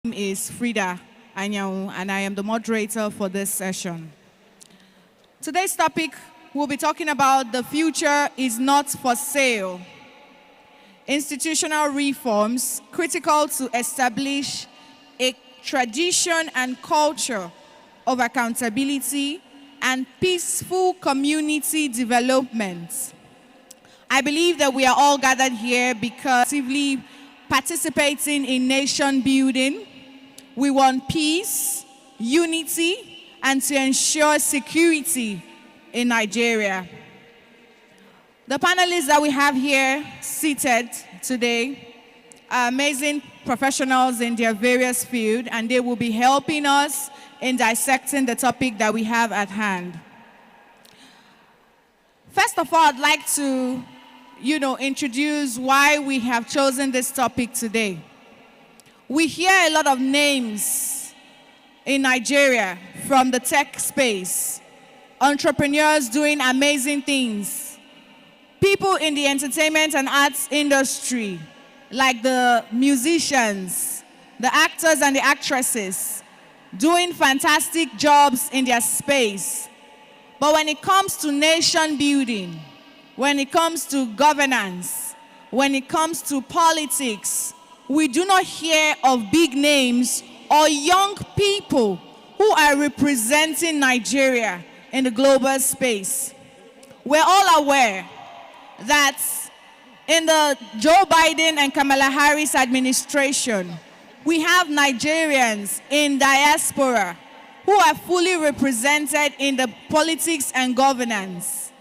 name is Frida Anyau, and I am the moderator for this session. Today's topic, we'll be talking about the future is not for sale. Institutional reforms critical to establish a tradition and culture of accountability and peaceful community development. I believe that we are all gathered here because actively participating in nation building. We want peace, unity, and to ensure security in Nigeria. The panelists that we have here seated today are amazing professionals in their various fields, and they will be helping us in dissecting the topic that we have at hand. First of all, I'd like to introduce why we have chosen this topic today. We hear a lot of names in Nigeria from the tech space, entrepreneurs doing amazing things, people in the entertainment and arts industry, like the musicians, the actors and the actresses, doing fantastic jobs in their space. But when it comes to nation building, when it comes to governance, when it comes to politics, we do not hear of big names or young people who are representing Nigeria in the global space. We're all aware that in the Joe Biden and Kamala Harris administration, we have Nigerians in diaspora who are fully represented in the politics and governance.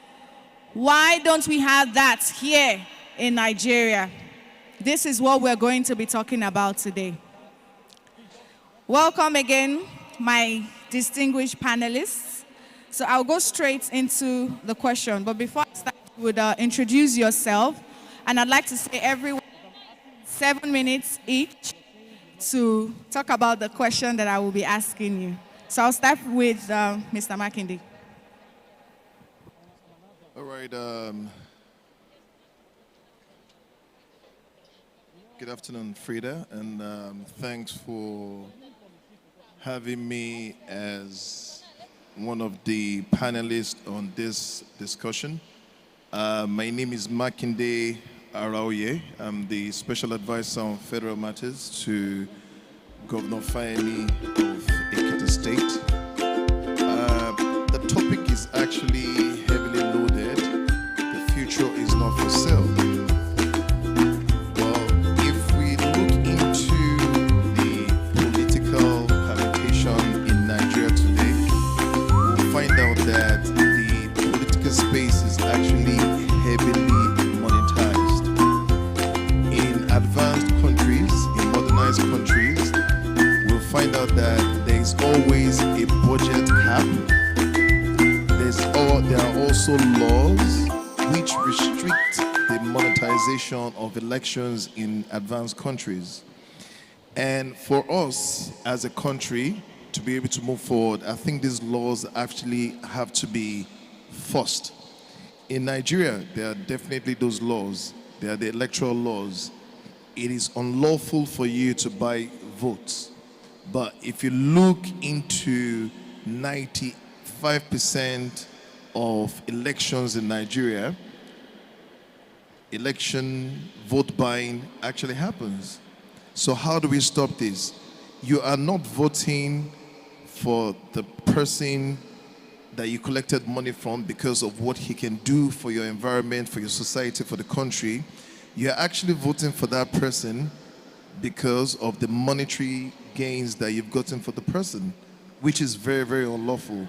Why don't we have that here in Nigeria? This is what we're going to be talking about today. Welcome again, my distinguished panelists. So I'll go straight into the question. But before I start, you would introduce yourself. And I'd like to say everyone 7 minutes each to talk about the question that I will be asking you. So I'll start with Mr. Makinde. All right. Good afternoon, Frida, and thanks for having me as one of the panelists on this discussion. My name is Makinde Araoye. I'm the Special Advisor on Federal Matters to Governor Fayemi of Ekiti State. The topic is actually heavily loaded. The future is not for sale. Well, if we look into the political habitation in Nigeria today, we'll find out that the political space is actually heavily monetized. In advanced countries, in modernized countries, we'll find out that there is always a budget cap. There are also laws which restrict the monetization of elections in advanced countries. And for us as a country to be able to move forward, I think these laws actually have to be forced. In Nigeria, there are definitely those laws. There are the electoral laws. It is unlawful for you to buy votes. But if you look into 95% of elections in Nigeria, election vote buying actually happens. So how do we stop this? You are not voting for the person that you collected money from because of what he can do for your environment, for your society, for the country. You're actually voting for that person because of the monetary gains that you've gotten for the person, which is very, very unlawful.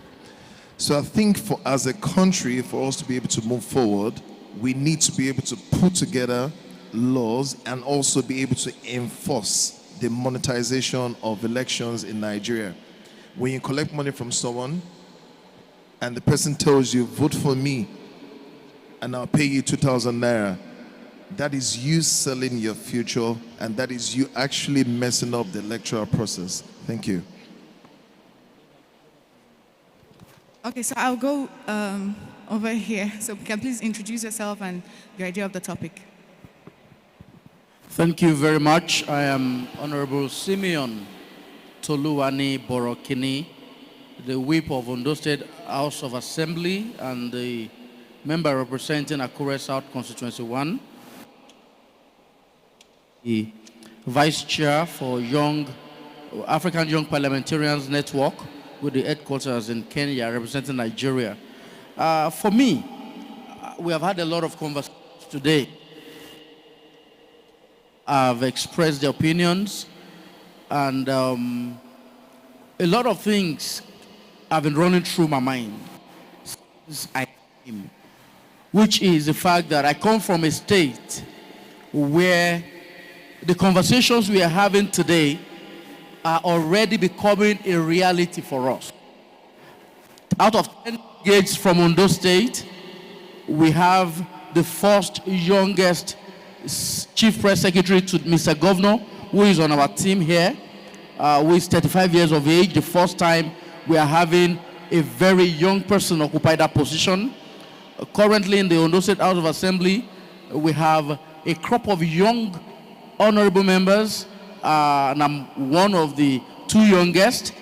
So I think as a country, for us to be able to move forward, we need to be able to put together laws and also be able to enforce the monetization of elections in Nigeria. When you collect money from someone and the person tells you, vote for me and I'll pay you 2,000 naira, that is you selling your future, and that is you actually messing up the electoral process. Thank you. Okay, so I'll go over here. So can you please introduce yourself and your idea of the topic. Thank you very much. I am Honorable Simeon Toluwani Borokini, the whip of Ondo State House of Assembly and the member representing Akure South Constituency 1, the vice chair for African Young Parliamentarians Network with the headquarters in Kenya representing Nigeria. For me, we have had a lot of conversations today. I've expressed the opinions, and a lot of things have been running through my mind since I came, which is the fact that I come from a state where the conversations we are having today are already becoming a reality for us. Out of 10 delegates from Ondo State, we have the first youngest Chief Press Secretary to Mr. Governor, who is on our team here, who is 35 years of age. The first time we are having a very young person occupy that position. Currently in the Ondo State House of Assembly, we have a crop of young honorable members, and I'm one of the two youngest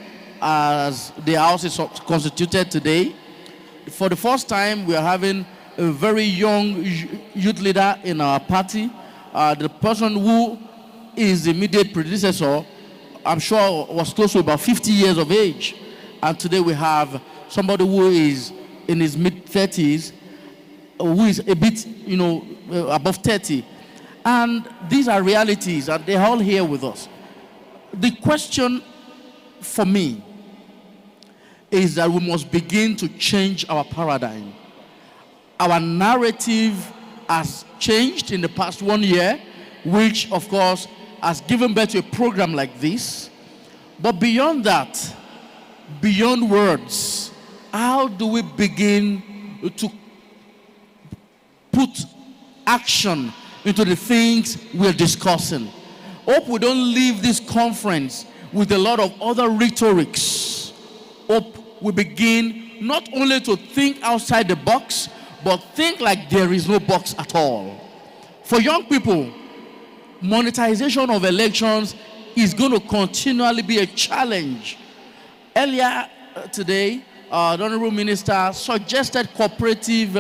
as the House is constituted today. For the first time, we are having a very young youth leader in our party. The person who is the immediate predecessor, I'm sure, was close to about 50 years of age. And today we have somebody who is in his mid-30s, who is a bit, above 30. And these are realities, and they're all here with us. The question for me is that we must begin to change our paradigm. Our narrative has changed in the past 1 year, which, of course, has given birth to a program like this. But beyond that, beyond words, how do we begin to put action into the things we're discussing? Hope we don't leave this conference with a lot of other rhetorics. Hope we begin not only to think outside the box, but think like there is no box at all. For young people, monetization of elections is going to continually be a challenge. Earlier today, the Honorable Minister suggested cooperative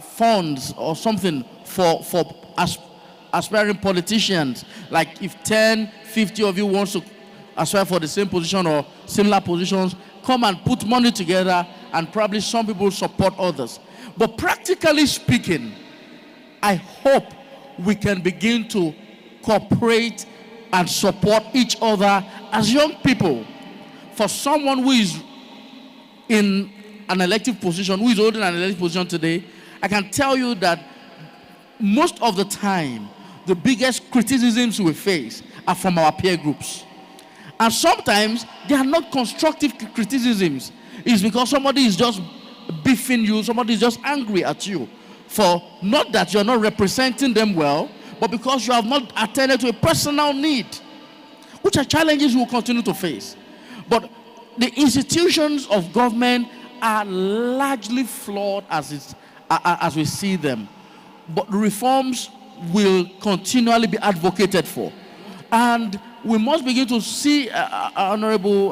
funds or something for aspiring politicians. Like if 10, 50 of you want to aspire for the same position or similar positions, come and put money together, and probably some people support others. But practically speaking, I hope we can begin to cooperate and support each other as young people. For someone who is in an elective position, who is holding an elective position today, I can tell you that most of the time, the biggest criticisms we face are from our peer groups. And sometimes they are not constructive criticisms. It's because somebody is just beefing you, somebody is just angry at you for not that you're not representing them well, but because you have not attended to a personal need, which are challenges we'll continue to face. But the institutions of government are largely flawed as we see them. But reforms will continually be advocated for. And we must begin to see, Honorable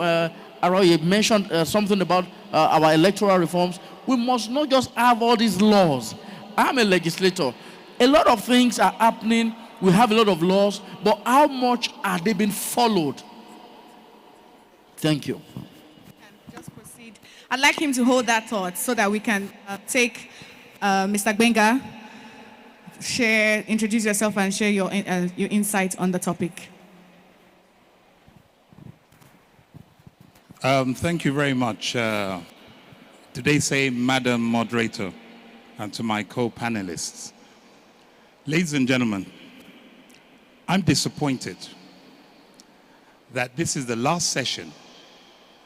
Aroye mentioned something about our electoral reforms. We must not just have all these laws. I'm a legislator. A lot of things are happening. We have a lot of laws, but how much are they being followed? Thank you. Just proceed. I'd like him to hold that thought so that we can take Mr. Gbenga, introduce yourself and share your insight on the topic. Thank you very much. Today say Madam Moderator and to my co-panelists. Ladies and gentlemen, I'm disappointed that this is the last session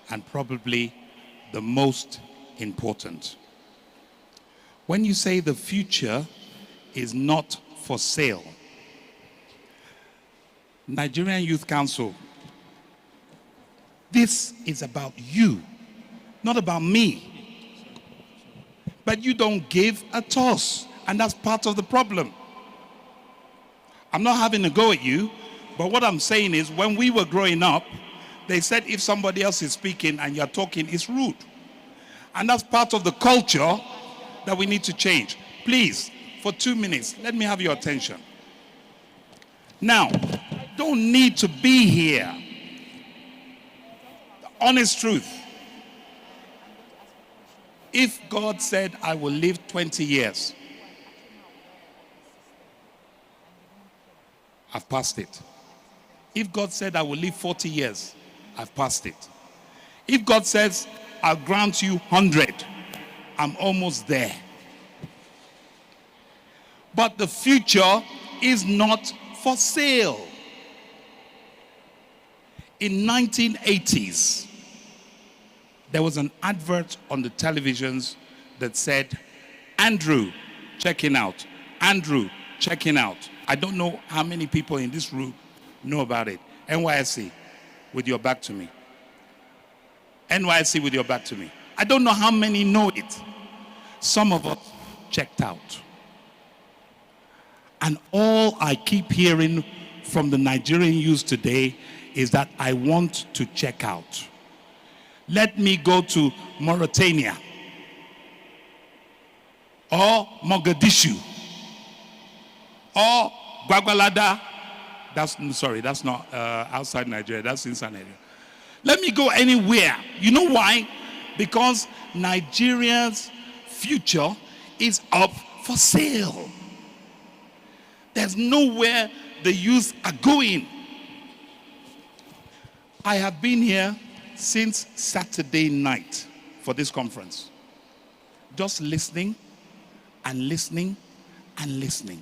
and probably the most important. When you say the future is not for sale, Nigerian Youth Council, this is about you, not about me. But you don't give a toss, and that's part of the problem. I'm not having a go at you, But what I'm saying is, when we were growing up, they said if somebody else is speaking and you're talking, it's rude. And that's part of the culture that we need to change. Please, for 2 minutes, let me have your attention. Now, I don't need to be here. The honest truth. If God said I will live 20 years, I've passed it. If God said I will live 40 years, I've passed it. If God says I'll grant you 100, I'm almost there. But the future is not for sale. In 1980s, there was an advert on the televisions that said, Andrew, checking out. Andrew, checking out. I don't know how many people in this room know about it. NYSC, with your back to me. NYSC, with your back to me. I don't know how many know it. Some of us checked out. And all I keep hearing from the Nigerian youth today is that I want to check out. Let me go to Mauritania or Mogadishu or Gwagwalada. That's not outside Nigeria, that's inside Nigeria. Let me go anywhere. You know why? Because Nigeria's future is up for sale. There's nowhere the youth are going. I have been here since Saturday night for this conference. Just listening and listening and listening.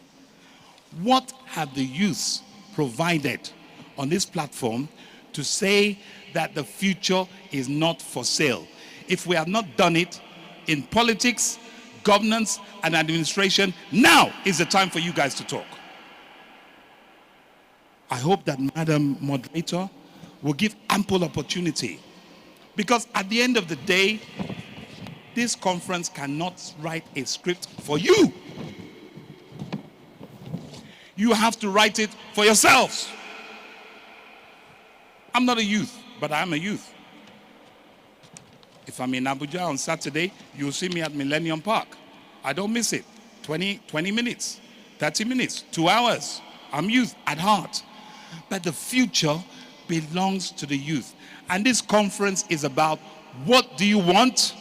What have the youths provided on this platform to say that the future is not for sale? If we have not done it in politics, governance, and administration, now is the time for you guys to talk. I hope that Madam Moderator will give ample opportunity, because at the end of the day, this conference cannot write a script for you. You have to write it for yourselves. I'm not a youth, but I am a youth. If I'm in Abuja on Saturday, you'll see me at Millennium Park. I don't miss it. 20 minutes, 30 minutes, 2 hours. I'm youth at heart. But the future belongs to the youth. And this conference is about, what do you want?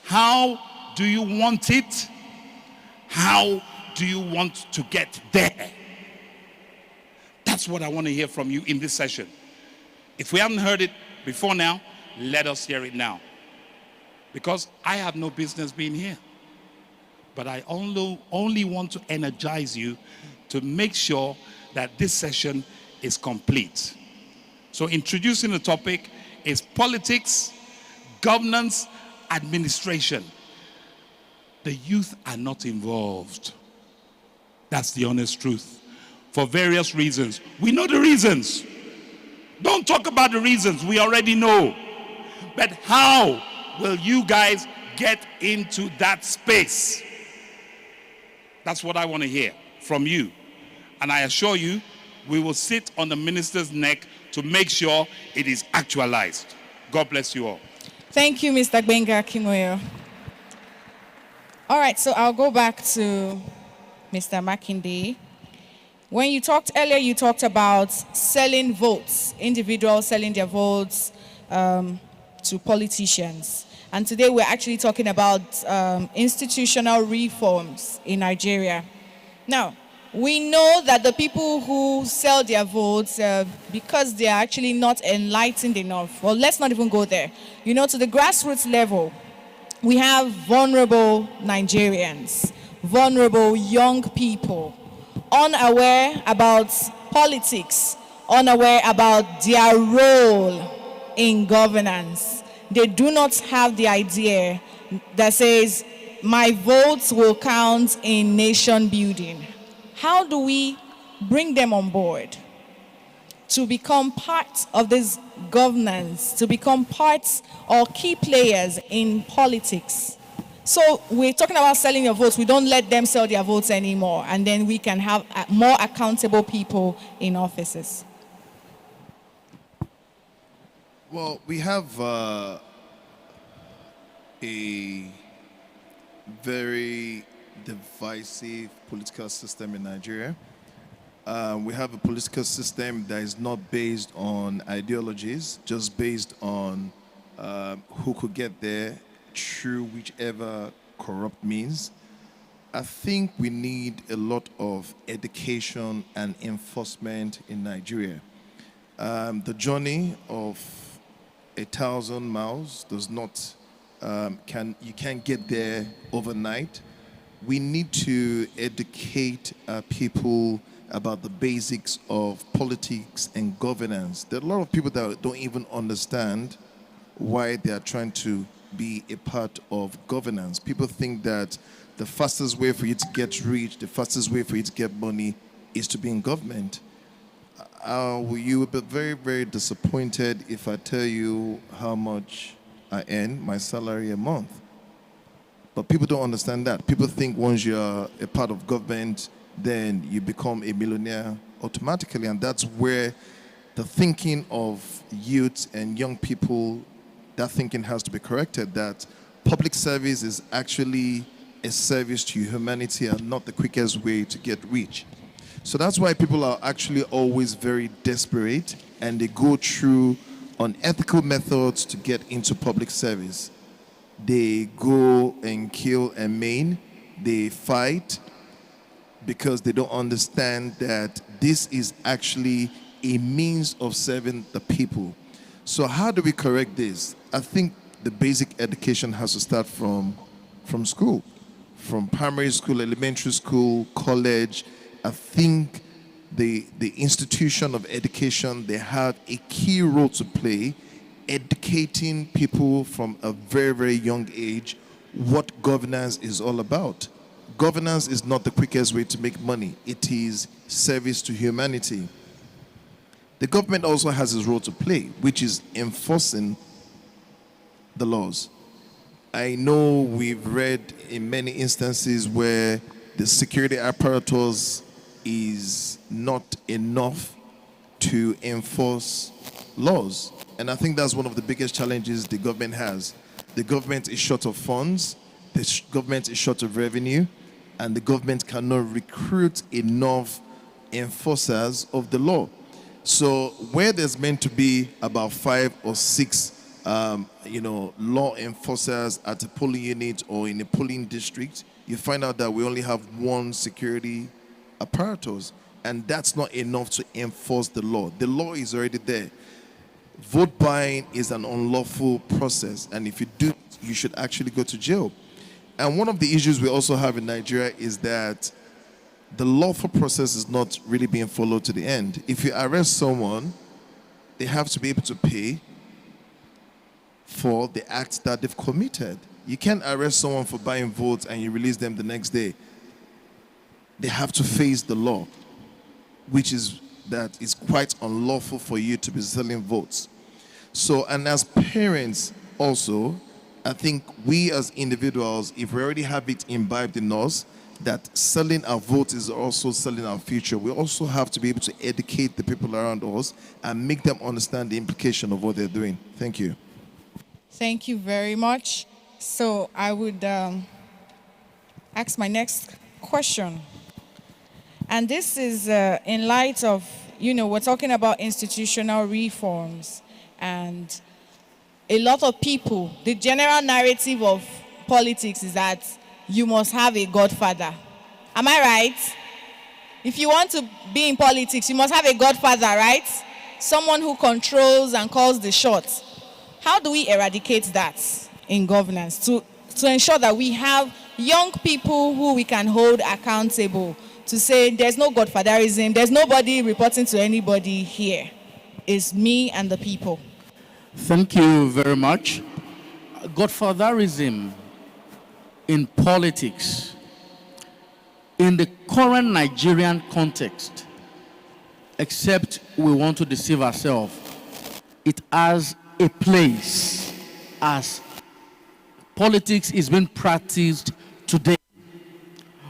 How do you want it? How do you want to get there? That's what I want to hear from you in this session. If we haven't heard it before now, let us hear it now. Because I have no business being here. But I only want to energize you to make sure that this session is complete. So introducing the topic is politics, governance, administration. The youth are not involved. That's the honest truth. For various reasons. We know the reasons. Don't talk about the reasons. We already know. But how will you guys get into that space? That's what I want to hear from you. And I assure you, we will sit on the minister's neck to make sure it is actualized. God bless you all. Thank you, Mr. Gbenga Kimoyo. All right, so I'll go back to Mr. Makinde. When you talked earlier, you talked about selling votes, individuals selling their votes to politicians. And today we're actually talking about institutional reforms in Nigeria. Now, we know that the people who sell their votes, because they are actually not enlightened enough, well, let's not even go there. You know, to the grassroots level, we have vulnerable Nigerians, vulnerable young people, unaware about politics, unaware about their role in governance. They do not have the idea that says, my votes will count in nation building. How do we bring them on board to become part of this governance, to become parts or key players in politics, So we're talking about selling your votes. We don't let them sell their votes anymore, and then we can have more accountable people in offices. Well, we have a very divisive political system in Nigeria. We have a political system that is not based on ideologies, just based on who could get there through whichever corrupt means. I think we need a lot of education and enforcement in Nigeria. The journey of 1,000 miles does not, you can't get there overnight. We need to educate people about the basics of politics and governance. There are a lot of people that don't even understand why they are trying to be a part of governance. People think that the fastest way for you to get rich, the fastest way for you to get money is to be in government. You will be very, very disappointed if I tell you how much I earn, my salary a month. But people don't understand that. People think once you're a part of government, then you become a millionaire automatically. And that's where the thinking of youth and young people, that thinking has to be corrected, that public service is actually a service to humanity and not the quickest way to get rich. So that's why people are actually always very desperate, and they go through unethical methods to get into public service. They go and kill and maim. They fight because they don't understand that this is actually a means of serving the people. So how do we correct this? I think the basic education has to start from school, from primary school, elementary school, college. I think the institution of education, they have a key role to play, educating people from a very, very young age what governance is all about. Governance is not the quickest way to make money. It is service to humanity. The government also has its role to play, which is enforcing the laws. I know we've read in many instances where the security apparatus is not enough to enforce laws. And I think that's one of the biggest challenges the government has. The government is short of funds, the government is short of revenue, and the government cannot recruit enough enforcers of the law. So where there's meant to be about 5 or 6 law enforcers at a polling unit or in a polling district, you find out that we only have one security apparatus, and that's not enough to enforce the law. The law is already there. Vote buying is an unlawful process, and if you do, you should actually go to jail. And one of the issues we also have in Nigeria is that the lawful process is not really being followed to the end. If you arrest someone, they have to be able to pay for the acts that they've committed. You can't arrest someone for buying votes and you release them the next day. They have to face the law, which is that it's quite unlawful for you to be selling votes. So, and as parents also, I think we as individuals, if we already have it imbibed in us, that selling our votes is also selling our future, we also have to be able to educate the people around us and make them understand the implication of what they're doing. Thank you. Thank you very much. So I would ask my next question. And this is in light of, we're talking about institutional reforms, and a lot of people, the general narrative of politics is that you must have a godfather. Am I right? If you want to be in politics, you must have a godfather, right? Someone who controls and calls the shots. How do we eradicate that in governance to ensure that we have young people who we can hold accountable to say there's no godfatherism, there's nobody reporting to anybody here. It's me and the people. Thank you very much. Godfatherism in politics, in the current Nigerian context, except we want to deceive ourselves, it has a place as politics is being practiced today.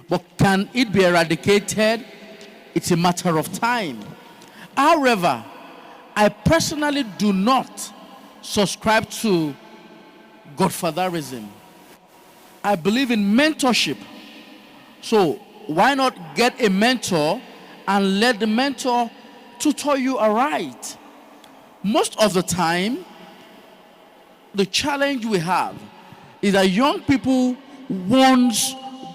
But can it be eradicated? It's a matter of time. However, I personally do not subscribe to godfatherism. I believe in mentorship. So why not get a mentor and let the mentor tutor you aright? Most of the time, the challenge we have is that young people want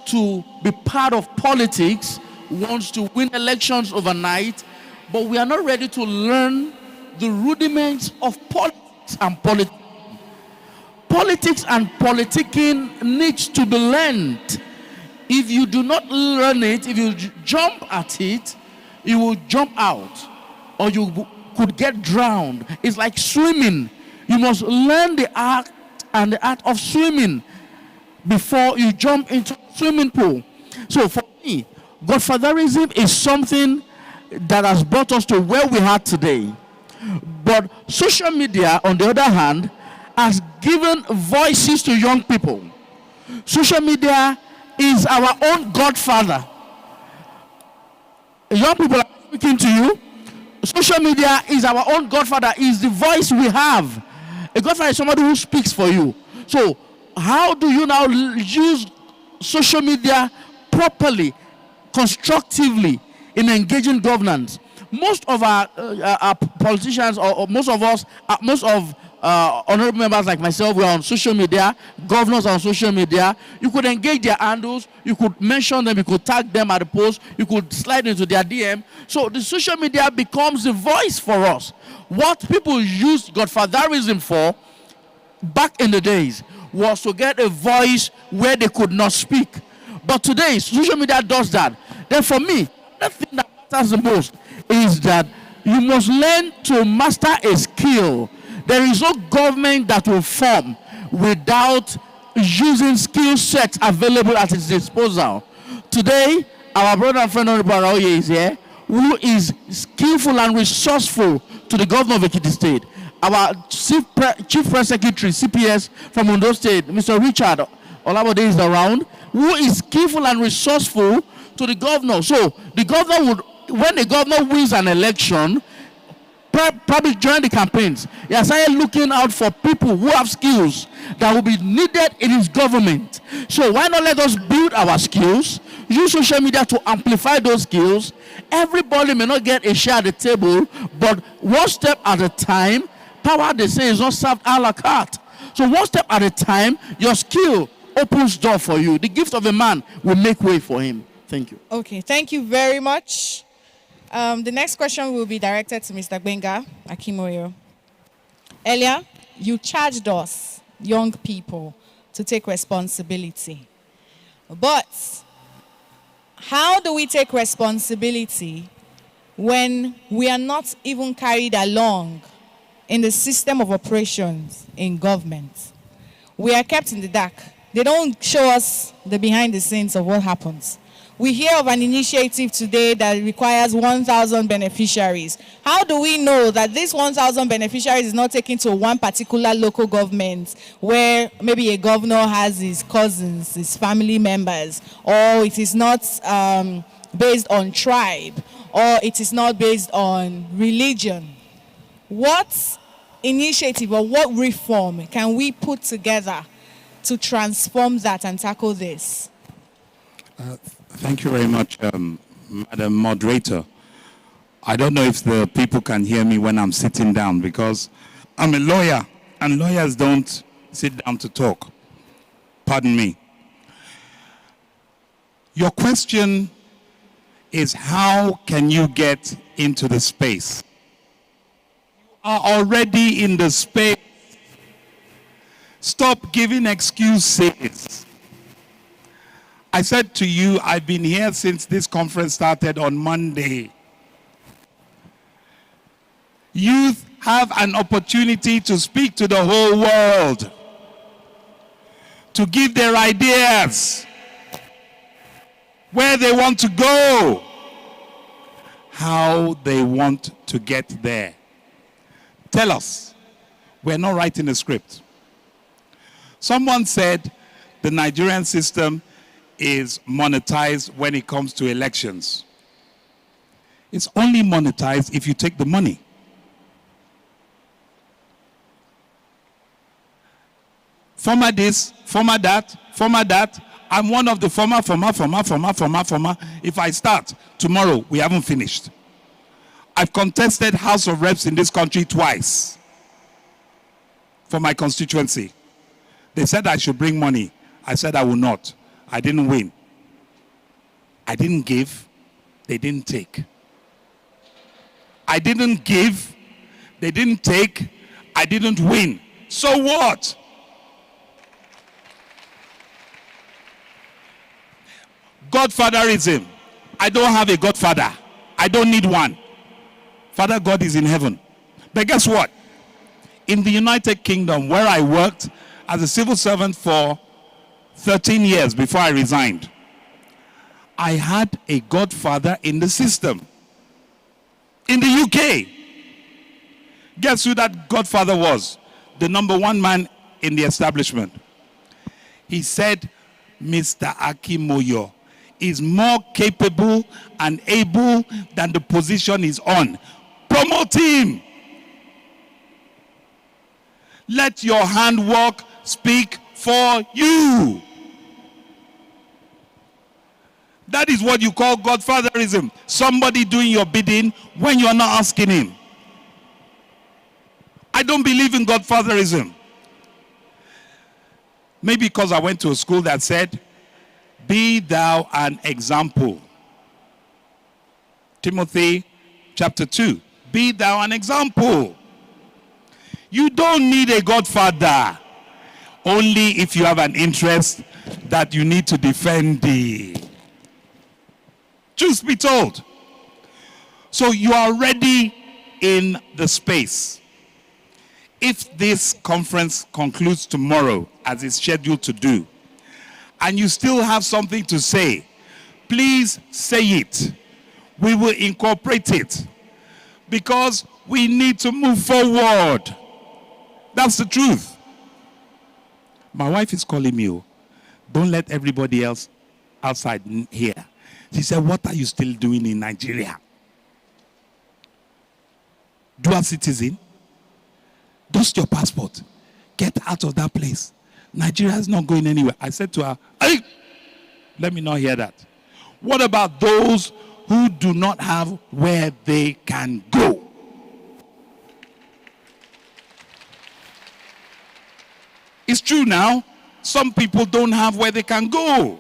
to be part of politics, wants to win elections overnight, but we are not ready to learn the rudiments of politics and politics. Politics and politicking needs to be learned. If you do not learn it, if you jump at it, you will jump out or you could get drowned. It's like swimming. You must learn the art and the art of swimming before you jump into the swimming pool. So for me, godfatherism is something that has brought us to where we are today. But social media, on the other hand, has given voices to young people. Social media is our own godfather. Young people are speaking to you. Social media is our own godfather, is the voice we have. A godfather is somebody who speaks for you. So how do you now use social media properly, constructively in engaging governance? Most of our politicians, or most of us, most of honorable members like myself, we're on social media, governors are on social media. You could engage their handles, you could mention them, you could tag them at the post, you could slide into their DM. So the social media becomes the voice for us. What people used godfatherism for back in the days was to get a voice where they could not speak. But today, social media does that. Then for me, the thing that matters the most is that you must learn to master a skill. There is no government that will form without using skill sets available at its disposal. Today, our brother and friend Honorable Araoye is here, who is skillful and resourceful to the governor of Ekiti State. Our Chief Press Secretary, CPS from Ondo State, Mr. Richard Olabode is around, who is skillful and resourceful to the governor. So the governor would, when the governor wins an election, probably during the campaigns, he has started looking out for people who have skills that will be needed in his government. So why not let us build our skills, use social media to amplify those skills. Everybody may not get a share at the table, but one step at a time. Power, they say, is not served a la carte. So one step at a time, your skill opens door for you. The gift of a man will make way for him. Thank you. Okay, thank you very much. The next question will be directed to Mr. Gbenga Akimoyo. Earlier, you charged us, young people, to take responsibility. But how do we take responsibility when we are not even carried along in the system of operations in government? We are kept in the dark. They don't show us the behind the scenes of what happens. We hear of an initiative today that requires 1,000 beneficiaries. How do we know that this 1,000 beneficiaries is not taken to one particular local government where maybe a governor has his cousins, his family members, or it is not based on tribe, or it is not based on religion? What initiative or what reform can we put together to transform that and tackle this? Thank you very much, Madam Moderator. I don't know if the people can hear me when I'm sitting down because I'm a lawyer and lawyers don't sit down to talk. Pardon me. Your question is, how can you get into the space? You are already in the space. Stop giving excuses. I said to you, I've been here since this conference started on Monday. Youth have an opportunity to speak to the whole world, to give their ideas, where they want to go, how they want to get there. Tell us. We're not writing a script. Someone said the Nigerian system is monetized when it comes to elections. It's only monetized if you take the money. Former this, former that, former that. I'm one of the former. If I start tomorrow, we haven't finished. I've contested House of Reps in this country twice for my constituency. They said I should bring money. I said I will not. I didn't win. I didn't give. They didn't take. I didn't give. They didn't take. I didn't win. So what? Godfatherism. I don't have a godfather. I don't need one. Father God is in heaven. But guess what? In the United Kingdom, where I worked as a civil servant for 13 years before I resigned, I had a godfather in the system. In the UK, guess who that godfather was? The number one man in the establishment. He said, Mr. Akimoyo is more capable and able than the position he's on. Promote him. Let your handwork speak for you. That is what you call godfatherism. Somebody doing your bidding when you're not asking him. I don't believe in godfatherism. Maybe because I went to a school that said, be thou an example. Timothy chapter 2. Be thou an example. You don't need a godfather. Only if you have an interest that you need to defend thee. Truth be told. So you are already in the space. If this conference concludes tomorrow, as it's scheduled to do, and you still have something to say, please say it. We will incorporate it. Because we need to move forward. That's the truth. My wife is calling me. Don't let everybody else outside hear. She said, what are you still doing in Nigeria? Dual citizen? Dust your passport. Get out of that place. Nigeria is not going anywhere. I said to her, hey, let me not hear that. What about those who do not have where they can go? It's true now. Some people don't have where they can go.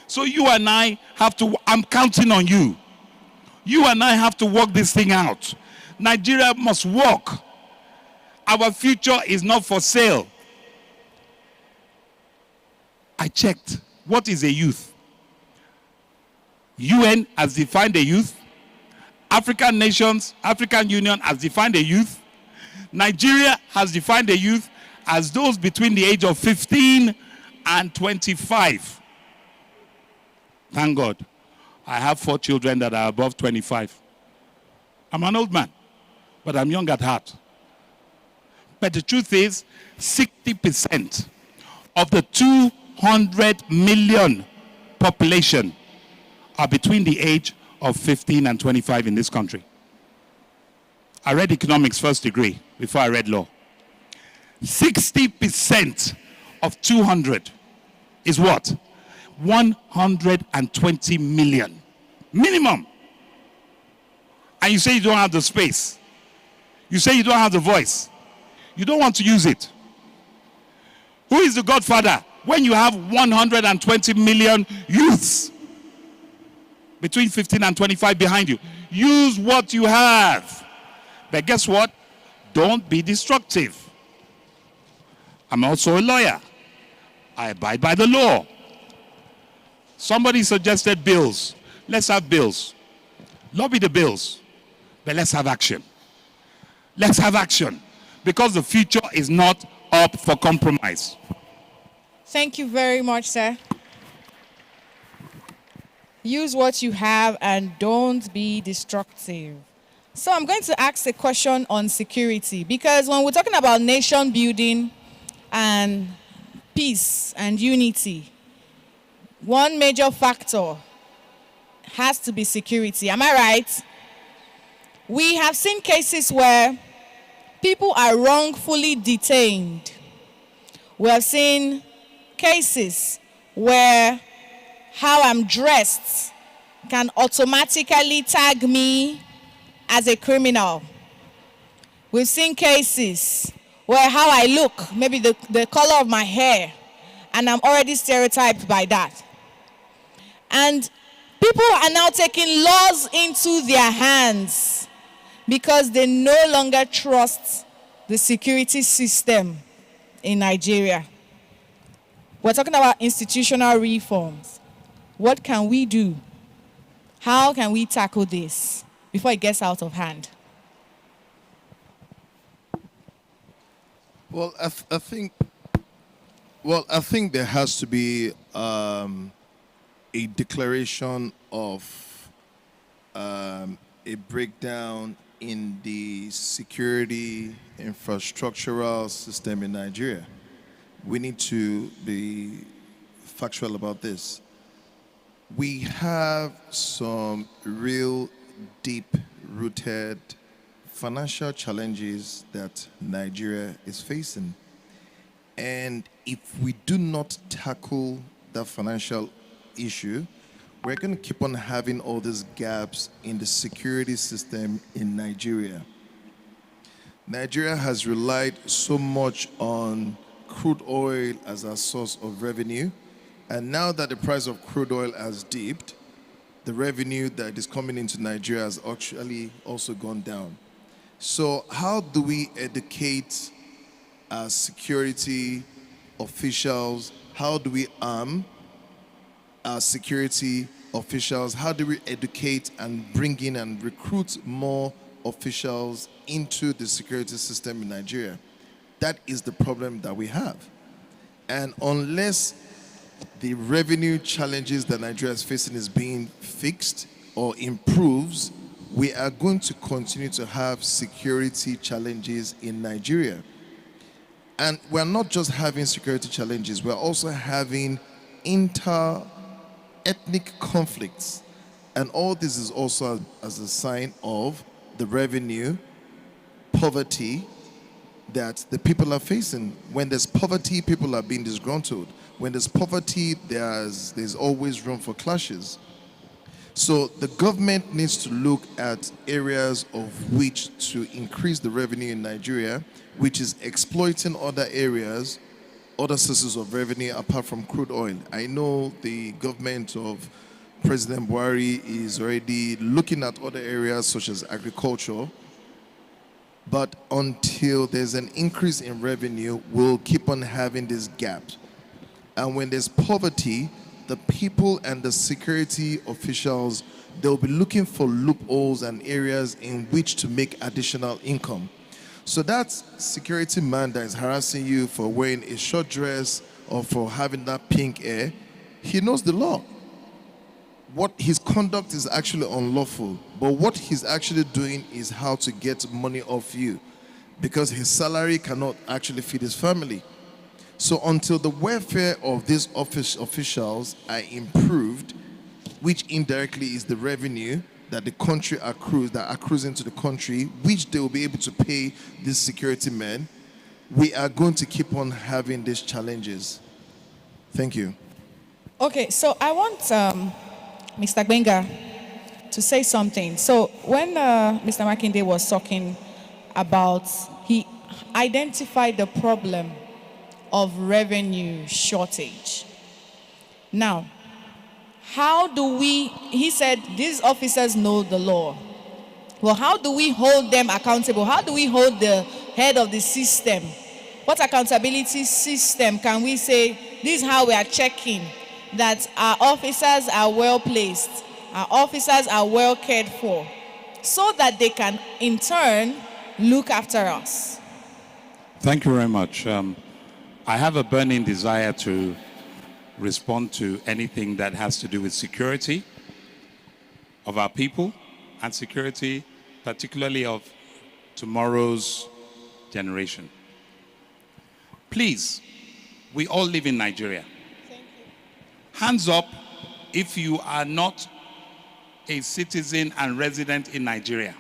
So you and I have to, I'm counting on you. You and I have to work this thing out. Nigeria must work. Our future is not for sale. I checked. What is a youth? UN has defined a youth. African nations, African Union has defined a youth. Nigeria has defined a youth as those between the age of 15 and 25. Thank God. I have 4 children that are above 25. I'm an old man, but I'm young at heart. But the truth is, 60% of the 200 million population are between the age of 15 and 25 in this country. I read economics first degree before I read law. 60% of 200 is what? 120 million. Minimum. And you say you don't have the space. You say you don't have the voice. You don't want to use it. Who is the godfather when you have 120 million youths between 15 and 25 behind you? Use what you have. But guess what? Don't be destructive. I'm also a lawyer. I abide by the law. Somebody suggested bills. Let's have bills. Lobby the bills. But let's have action. Let's have action. Because the future is not up for compromise. Thank you very much, sir. Use what you have and don't be destructive. So I'm going to ask a question on security, because when we're talking about nation building and peace and unity, one major factor has to be security. Am I right? We have seen cases where people are wrongfully detained. We have seen cases where how I'm dressed can automatically tag me as a criminal. We've seen cases where how I look, maybe the color of my hair, and I'm already stereotyped by that. And people are now taking laws into their hands because they no longer trust the security system in Nigeria. We're talking about institutional reforms. What can we do? How can we tackle this before it gets out of hand? Well, I think there has to be a declaration of a breakdown in the security infrastructural system in Nigeria. We need to be factual about this. We have some real deep-rooted financial challenges that Nigeria is facing. And if we do not tackle that financial issue, we're going to keep on having all these gaps in the security system in Nigeria. Nigeria has relied so much on crude oil as a source of revenue, and now that the price of crude oil has dipped, the revenue that is coming into Nigeria has actually also gone down. So how do we educate our security officials? How do we arm our security officials? How do we educate and bring in and recruit more officials into the security system in Nigeria? That is the problem that we have. And unless the revenue challenges that Nigeria is facing is being fixed or improves, we are going to continue to have security challenges in Nigeria. And we're not just having security challenges, we're also having inter-ethnic conflicts. And all this is also as a sign of the revenue, poverty that the people are facing. When there's poverty, people are being disgruntled. When there's poverty, there's always room for clashes. So the government needs to look at areas of which to increase the revenue in Nigeria, which is exploiting other areas, other sources of revenue apart from crude oil. I know the government of President Buhari is already looking at other areas such as agriculture, but until there's an increase in revenue, we'll keep on having this gap. And when there's poverty, the people and the security officials, they'll be looking for loopholes and areas in which to make additional income. So that security man that is harassing you for wearing a short dress or for having that pink hair, he knows the law. What his conduct is actually unlawful, but what he's actually doing is how to get money off you, because his salary cannot actually feed his family. So until the welfare of these officials are improved, which indirectly is the revenue that the country accrues into the country, which they will be able to pay these security men, we are going to keep on having these challenges. Thank you. Okay, so I want Mr. Gbenga to say something. So when Mr. Makinde was talking about, he identified the problem of revenue shortage. Now, how do he said these officers know the law. Well, how do we hold them accountable? How do we hold the head of the system? What accountability system can we say, this is how we are checking that our officers are well placed, our officers are well cared for, so that they can in turn look after us? Thank you very much. I have a burning desire to respond to anything that has to do with security of our people and security, particularly of tomorrow's generation. Please, We all live in Nigeria. Hands up if you are not a citizen and resident in Nigeria.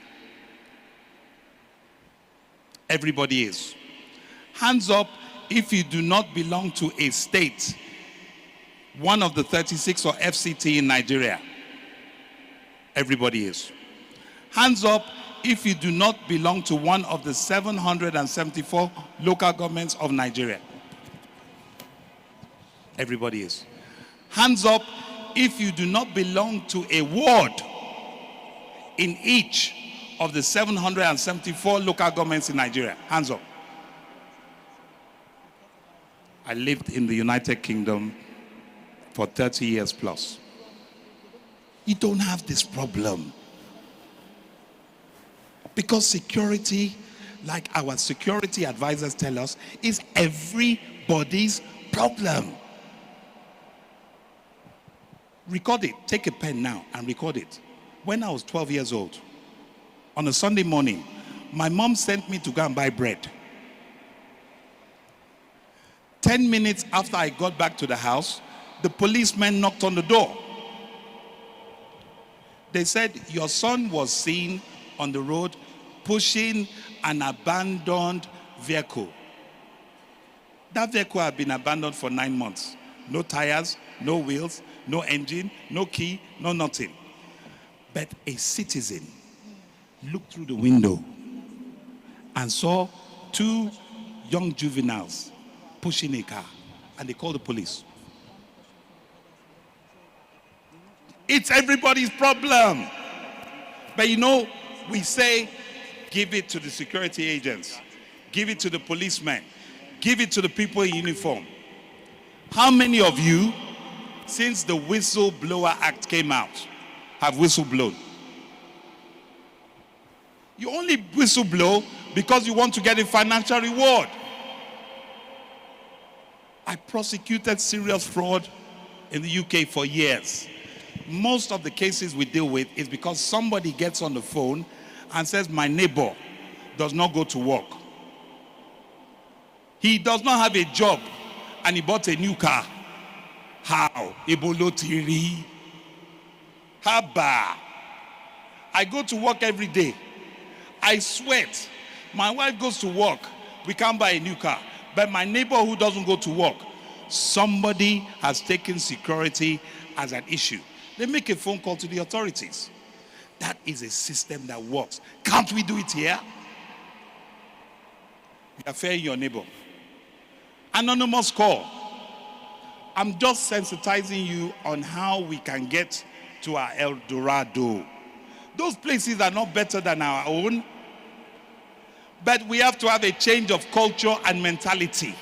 Everybody is. Hands up if you do not belong to a state, one of the 36 or FCT in Nigeria. Everybody is. Hands up if you do not belong to one of the 774 local governments of Nigeria. Everybody is. Hands up if you do not belong to a ward in each of the 774 local governments in Nigeria. Hands up. I lived in the United Kingdom for 30 years plus. You don't have this problem. Because security, like our security advisors tell us, is everybody's problem. Record it. Take a pen now and record it. When I was 12 years old, on a Sunday morning, my mom sent me to go and buy bread. 10 minutes after I got back to the house, the policeman knocked on the door. They said, your son was seen on the road pushing an abandoned vehicle. That vehicle had been abandoned for 9 months. No tires, no wheels, no engine, no key, no nothing. But a citizen looked through the window and saw 2 young juveniles pushing a car, and they called the police. It's everybody's problem. But you know, we say, give it to the security agents, give it to the policemen, give it to the people in uniform. How many of you, since the Whistleblower Act came out, have whistleblown? You only whistleblow because you want to get a financial reward. I prosecuted serious fraud in the UK for years. Most of the cases we deal with is because somebody gets on the phone and says, my neighbor does not go to work. He does not have a job and he bought a new car. How? Ibolotiri. Haba. I go to work every day. I sweat. My wife goes to work. We can't buy a new car. But my neighbor who doesn't go to work, somebody has taken security as an issue. They make a phone call to the authorities. That is a system that works. Can't we do it here? You are fairing your neighbor. Anonymous call. I'm just sensitizing you on how we can get to our El Dorado. Those places are not better than our own. But we have to have a change of culture and mentality.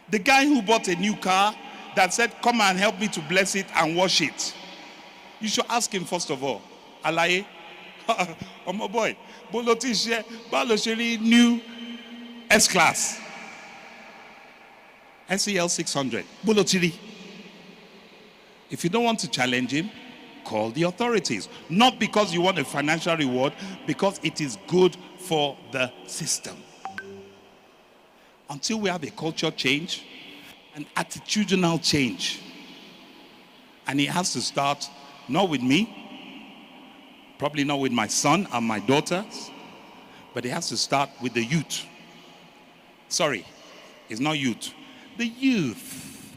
The guy who bought a new car that said, come and help me to bless it and wash it. You should ask him first of all, Alaye, oh my boy, Bolotishe, Balosheri, new S-Class, SEL 600, Bolotiri. If you don't want to challenge him, call the authorities. Not because you want a financial reward, because it is good for the system. Until we have a culture change, an attitudinal change, and it has to start not with me, probably not with my son and my daughters, but it has to start with the youth. Sorry, it's not youth. The youth,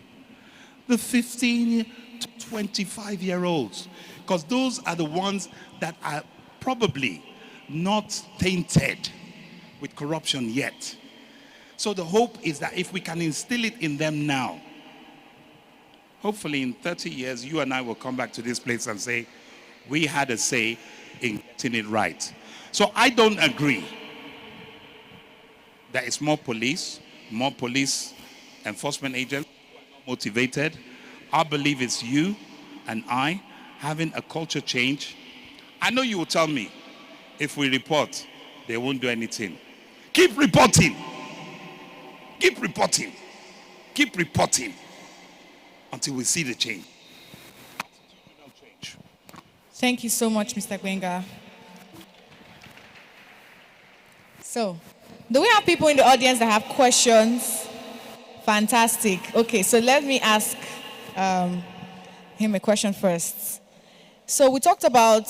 the 15 to 25-year-olds, because those are the ones that are probably not tainted with corruption yet. So the hope is that if we can instill it in them now, hopefully in 30 years, you and I will come back to this place and say, we had a say in getting it right. So I don't agree that it's more police enforcement agents motivated. I believe it's you and I having a culture change. I know you will tell me, if we report, they won't do anything. Keep reporting. Keep reporting. Keep reporting until we see the change. Thank you so much, Mr. Gbenga. So, do we have people in the audience that have questions for Fantastic. Okay, so let me ask him a question first. So we talked about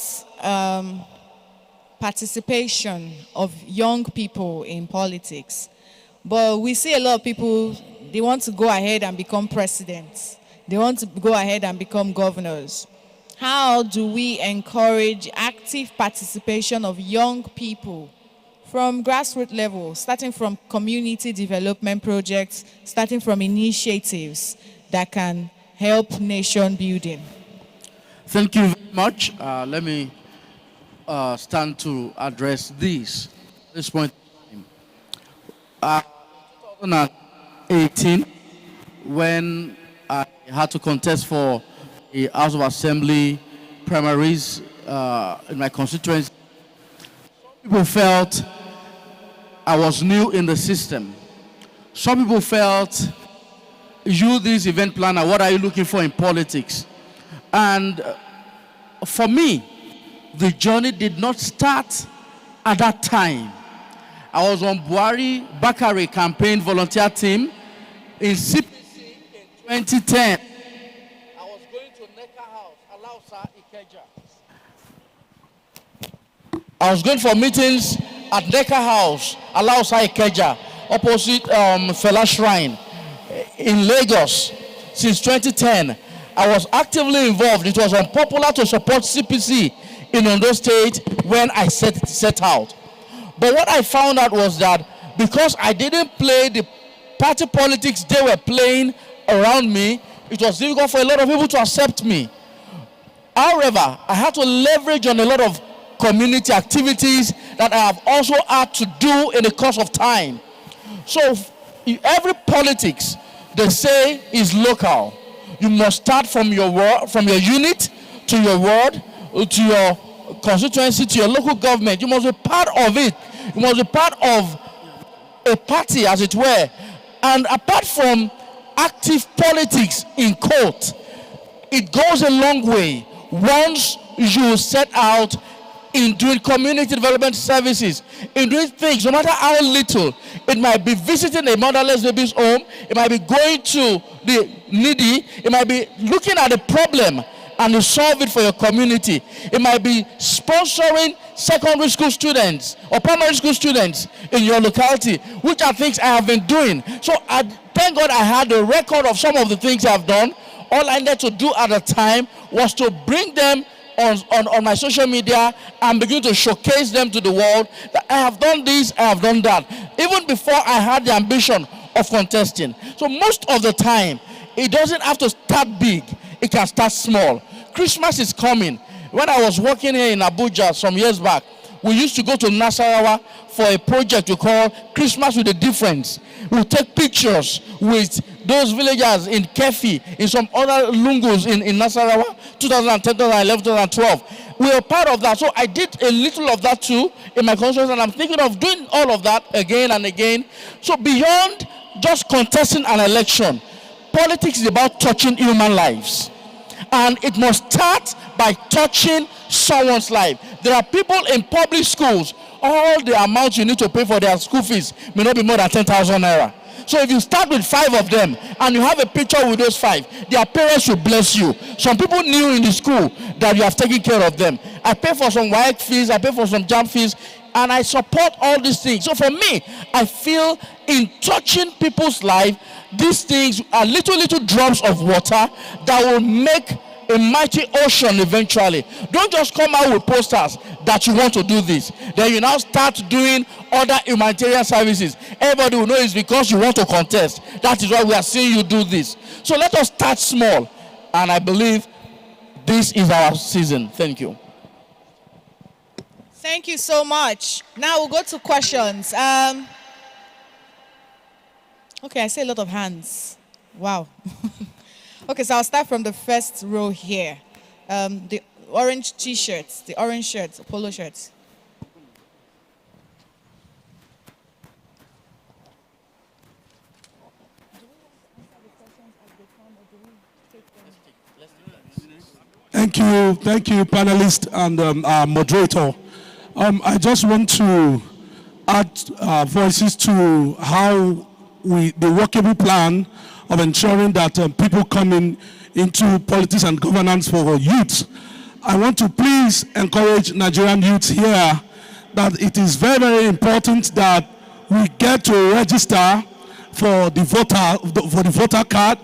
participation of young people in politics, but we see a lot of people, they want to go ahead and become presidents. They want to go ahead and become governors. How do we encourage active participation of young people from grassroots level, starting from community development projects, starting from initiatives that can help nation building? Thank you very much. Let me stand to address this point. 2018, when I had to contest for the House of Assembly primaries in my constituency, people felt I was new in the system. Some people felt, you, this event planner, what are you looking for in politics? And for me, the journey did not start at that time. I was on Buhari Bakari campaign volunteer team in CPC in 2010. I was going to Neka House, Alausa, Ikeja. I was going for meetings at Neka House, Alausa, Ikeja, opposite Fela Shrine in Lagos since 2010. I was actively involved. It was unpopular to support CPC in Ondo State when I set out. But what I found out was that because I didn't play the party politics they were playing around me, it was difficult for a lot of people to accept me. However, I had to leverage on a lot of community activities that I have also had to do in the course of time. So every politics, they say, is local. You must start from your unit to your ward, to your constituency, to your local government. You must be part of it. You must be part of a party, as it were. And apart from active politics in court, it goes a long way once you set out in doing community development services, in doing things, no matter how little. It might be visiting a motherless baby's home, it might be going to the needy, it might be looking at a problem and you solve it for your community. It might be sponsoring secondary school students or primary school students in your locality, which are things I have been doing. So thank God I had a record of some of the things I've done. All I needed to do at the time was to bring them on my social media and begin to showcase them to the world that I have done this, I have done that, even before I had the ambition of contesting. So most of the time, it doesn't have to start big, it can start small. Christmas is coming. When I was working here in Abuja some years back, we used to go to Nasarawa for a project we call Christmas with a Difference. We'll take pictures with those villagers in Kefi, in some other lungus in Nasarawa, 2010, 2011, 2012. We were part of that. So I did a little of that too in my constituency, and I'm thinking of doing all of that again and again. So beyond just contesting an election, politics is about touching human lives. And it must start by touching someone's life. There are people in public schools, all the amount you need to pay for their school fees may not be more than 10,000 naira. So if you start with 5 of them and you have a picture with those 5, their parents will bless you. Some people knew in the school that you have taken care of them. I pay for some WAEC fees, I pay for some JAM fees, and I support all these things. So for me, I feel in touching people's life, these things are little drops of water that will make a mighty ocean eventually. Don't just come out with posters that you want to do this. Then you now start doing other humanitarian services. Everybody will know it's because you want to contest. That is why we are seeing you do this. So let us start small. And I believe this is our season. Thank you. Thank you so much. Now we'll go to questions. Okay, I see a lot of hands. Wow. Okay, so I'll start from the first row here. The orange t-shirts, the orange shirts, polo shirts. Thank you, panelists and our moderator. I just want to add voices to how the workable plan of ensuring that people come into politics and governance for youth. I want to please encourage Nigerian youths here that it is very, very important that we get to register for the voter card,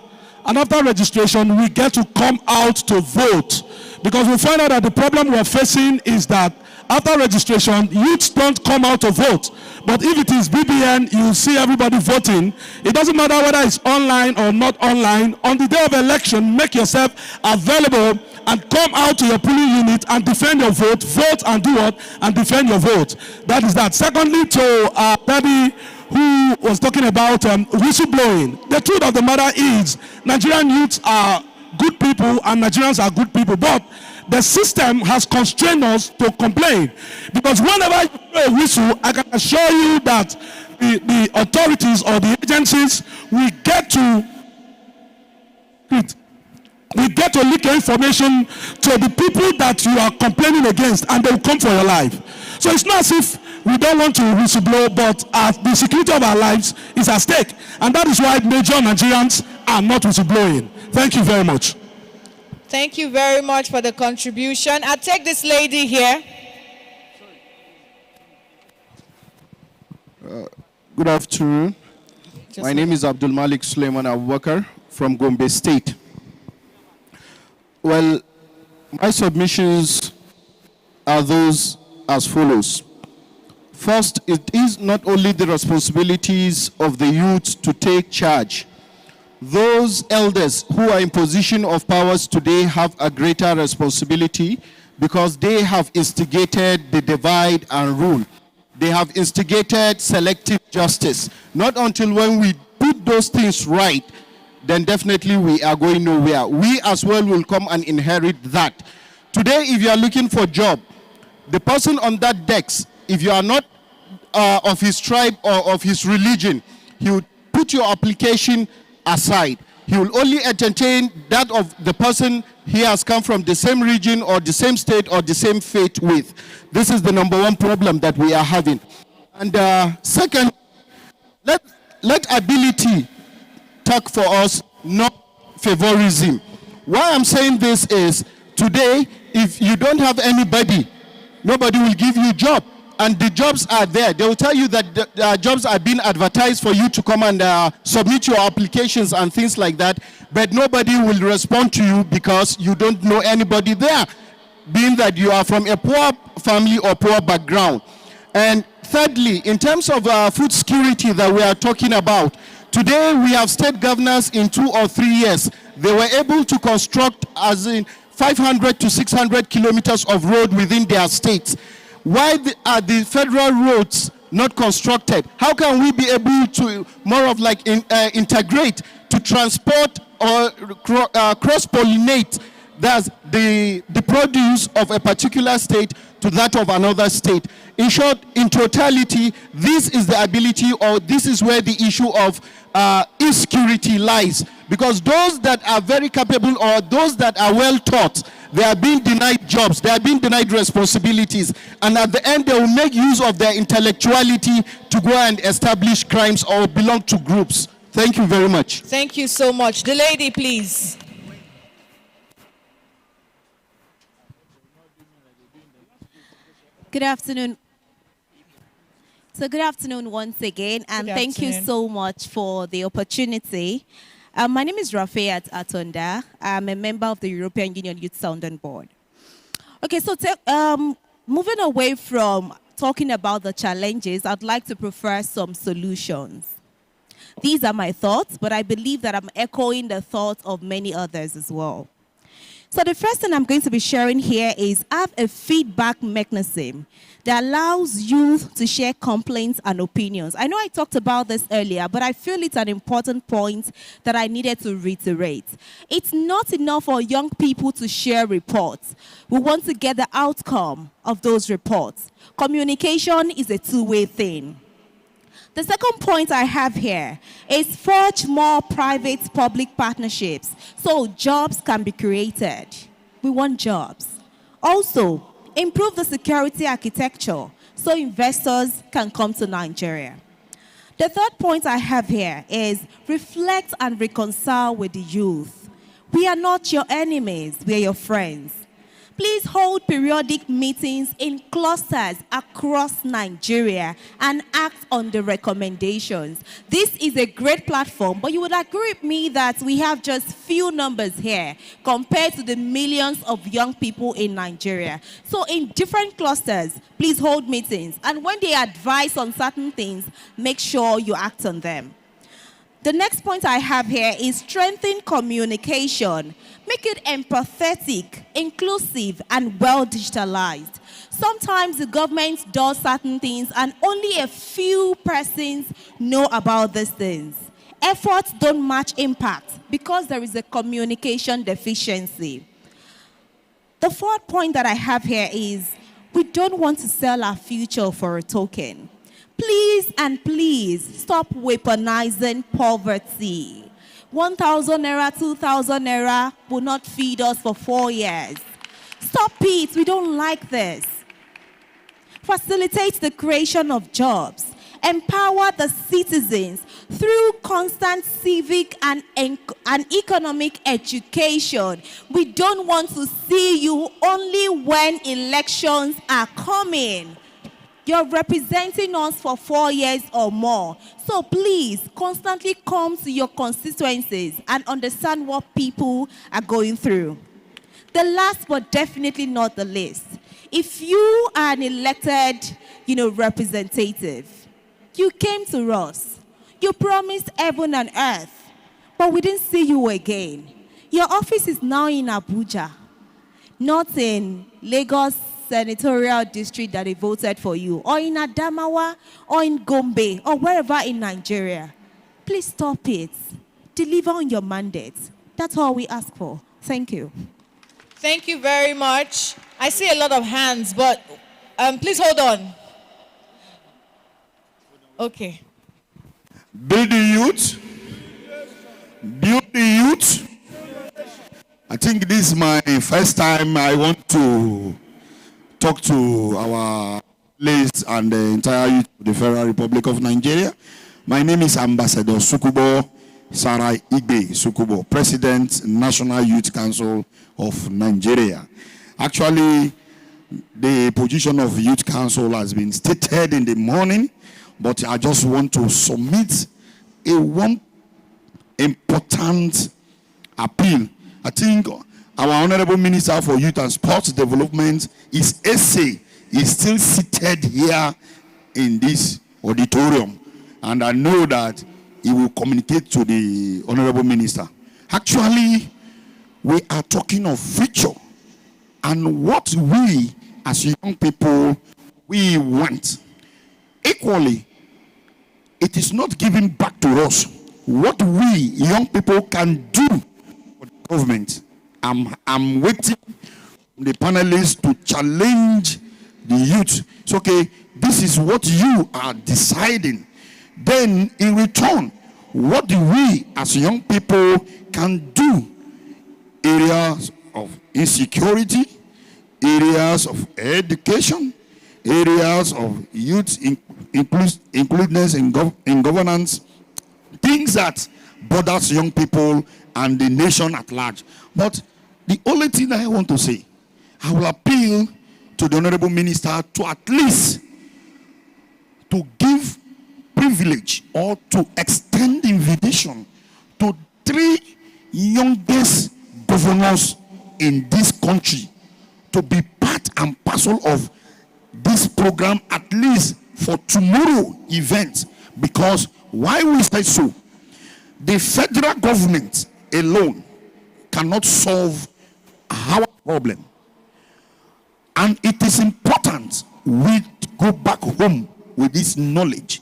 and after registration we get to come out to vote, because we find out that the problem we're facing is that after registration youths don't come out to vote. But if it is BBN, you see everybody voting. It doesn't matter whether it's online or not online. On the day of election, make yourself available and come out to your polling unit and defend your vote. Vote and do what? And defend your vote. That is that. Secondly, to Debbie, who was talking about whistleblowing. The truth of the matter is Nigerian youths are good people and Nigerians are good people, but the system has constrained us to complain, because whenever you blow a whistle, I can assure you that the authorities or the agencies will get to leak your information to the people that you are complaining against, and they will come for your life. So it's not as if we don't want to whistleblow, but the security of our lives is at stake, and that is why major Nigerians are not whistleblowing. Thank you very much. Thank you very much for the contribution. I'll take this lady here. Good afternoon. My name is Abdul Malik Suleiman Abubakar from Gombe State. Well, my submissions are those as follows. First, it is not only the responsibilities of the youth to take charge. Those elders who are in position of powers today have a greater responsibility, because they have instigated the divide and rule. They have instigated selective justice. Not until when we put those things right, then definitely we are going nowhere. We as well will come and inherit that. Today, if you are looking for a job, the person on that desk, if you are not of his tribe or of his religion, he would put your application aside. He will only entertain that of the person he has come from the same region or the same state or the same faith with. This is the number one problem that we are having. And second, let ability talk for us, not favorism. Why I'm saying this is, today, if you don't have anybody, nobody will give you a job. And the jobs are there. They will tell you that the jobs are being advertised for you to come and submit your applications and things like that, but nobody will respond to you because you don't know anybody there, being that you are from a poor family or poor background. And thirdly, in terms of food security that we are talking about, today we have state governors in 2 or 3 years. They were able to construct as in 500 to 600 kilometers of road within their states. Why are the federal roads not constructed? How can we be able to more of like integrate to transport or cross-pollinate that's the produce of a particular state to that of another state? In short, in totality, this is the ability, or this is where the issue of insecurity lies. Because those that are very capable or those that are well taught, they are being denied jobs, they are being denied responsibilities, and at the end they will make use of their intellectuality to go and establish crimes or belong to groups. Thank you very much. Thank you so much. The lady, please. Good afternoon. So good afternoon once again, and thank you so much for the opportunity. My name is Rafayat Atonda. I'm a member of the European Union Youth Sounding Board. Okay, so moving away from talking about the challenges, I'd like to prefer some solutions. These are my thoughts, but I believe that I'm echoing the thoughts of many others as well. So the first thing I'm going to be sharing here is have a feedback mechanism that allows youth to share complaints and opinions. I know I talked about this earlier, but I feel it's an important point that I needed to reiterate. It's not enough for young people to share reports. We want to get the outcome of those reports. Communication is a two-way thing. The second point I have here is forge more private-public partnerships so jobs can be created. We want jobs. Also, improve the security architecture so investors can come to Nigeria. The third point I have here is reflect and reconcile with the youth. We are not your enemies, we are your friends. Please hold periodic meetings in clusters across Nigeria and act on the recommendations. This is a great platform, but you would agree with me that we have just few numbers here compared to the millions of young people in Nigeria. So in different clusters, please hold meetings. And when they advise on certain things, make sure you act on them. The next point I have here is strengthen communication. Make it empathetic, inclusive, and well digitalized. Sometimes the government does certain things and only a few persons know about these things. Efforts don't match impact because there is a communication deficiency. The fourth point that I have here is we don't want to sell our future for a token. Please and please stop weaponizing poverty. 1,000 naira, 2,000 naira will not feed us for 4 years. Stop it, we don't like this. Facilitate the creation of jobs. Empower the citizens through constant civic and economic education. We don't want to see you only when elections are coming. You're representing us for 4 years or more. So please, constantly come to your constituencies and understand what people are going through. The last but definitely not the least, if you are an elected, representative, you came to us, you promised heaven and earth, but we didn't see you again. Your office is now in Abuja, not in Lagos senatorial district that they voted for you, or in Adamawa, or in Gombe, or wherever in Nigeria. Please stop it. Deliver on your mandate. That's all we ask for. Thank you. Thank you very much. I see a lot of hands, but please hold on. Okay. Build the youth. Build the youth. I think this is my first time I want to talk to our list and the entire youth of the Federal Republic of Nigeria. My name is Ambassador Sukubo Sarai Igbe Sukubo, President, National Youth Council of Nigeria. Actually, the position of Youth Council has been stated in the morning, but I just want to submit one important appeal. I think our Honorable Minister for Youth and Sports Development, his essay is still seated here in this auditorium. And I know that he will communicate to the Honorable Minister. Actually, we are talking of future and what we as young people, we want. Equally, it is not giving back to us what we young people can do for the government. I'm waiting for the panelists to challenge the youth. It's okay, this is what you are deciding. Then in return, what do we as young people can do? Areas of insecurity, areas of education, areas of youth inclusiveness in governance, things that borders young people and the nation at large. But the only thing that I want to say, I will appeal to the Honorable Minister to at least to give privilege or to extend invitation to 3 youngest governors in this country to be part and parcel of this program, at least for tomorrow event. Because why we say so, the federal government alone cannot solve our problem, and it is important we go back home with this knowledge.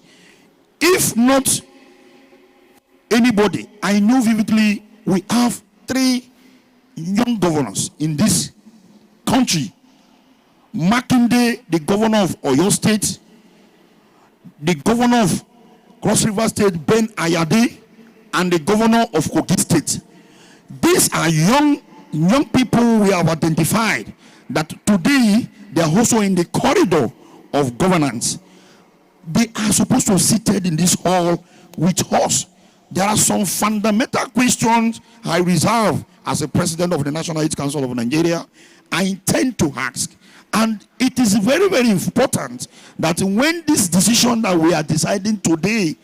If not anybody, I know vividly we have 3 young governors in this country. Makinde, the governor of Oyo State, the governor of Cross River State, Ben Ayade, and the governor of Kogi State. These are young people we have identified that today they are also in the corridor of governance. They are supposed to be seated in this hall with us. There are some fundamental questions I reserve as a president of the National Youth Council of Nigeria. I intend to ask. And it is very, very important that when this decision that we are deciding today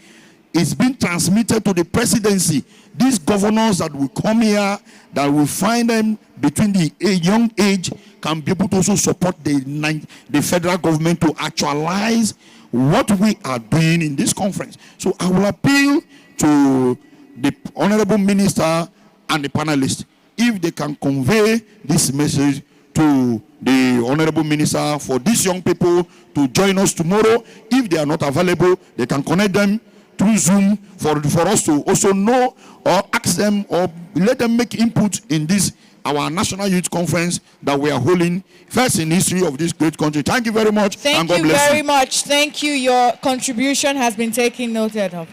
is being transmitted to the presidency, these governors that will come here, that will find them between the young age, can be able to also support the federal government to actualize what we are doing in this conference. So I will appeal to the Honorable Minister and the panelists, if they can convey this message to the Honorable Minister for these young people to join us tomorrow. If they are not available, they can connect them through Zoom for us to also know or ask them or let them make input in this, our National Youth Conference that we are holding first in history of this great country. Thank you very much. Thank you very much. Thank you. Your contribution has been taken noted of.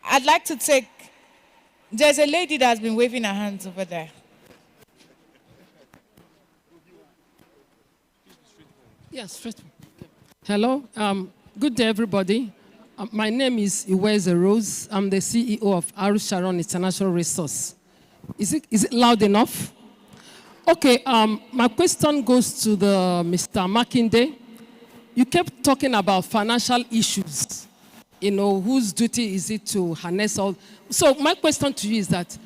I'd like to take, there's a lady that has been waving her hands over there. Yes, first. Hello. Good day, everybody. My name is Iweze Rose. I'm the CEO of Aru Sharon International Resource. Is it loud enough? Okay. My question goes to the Mr. Makinde. You kept talking about financial issues. You know, whose duty is it to harness all? So my question to you is that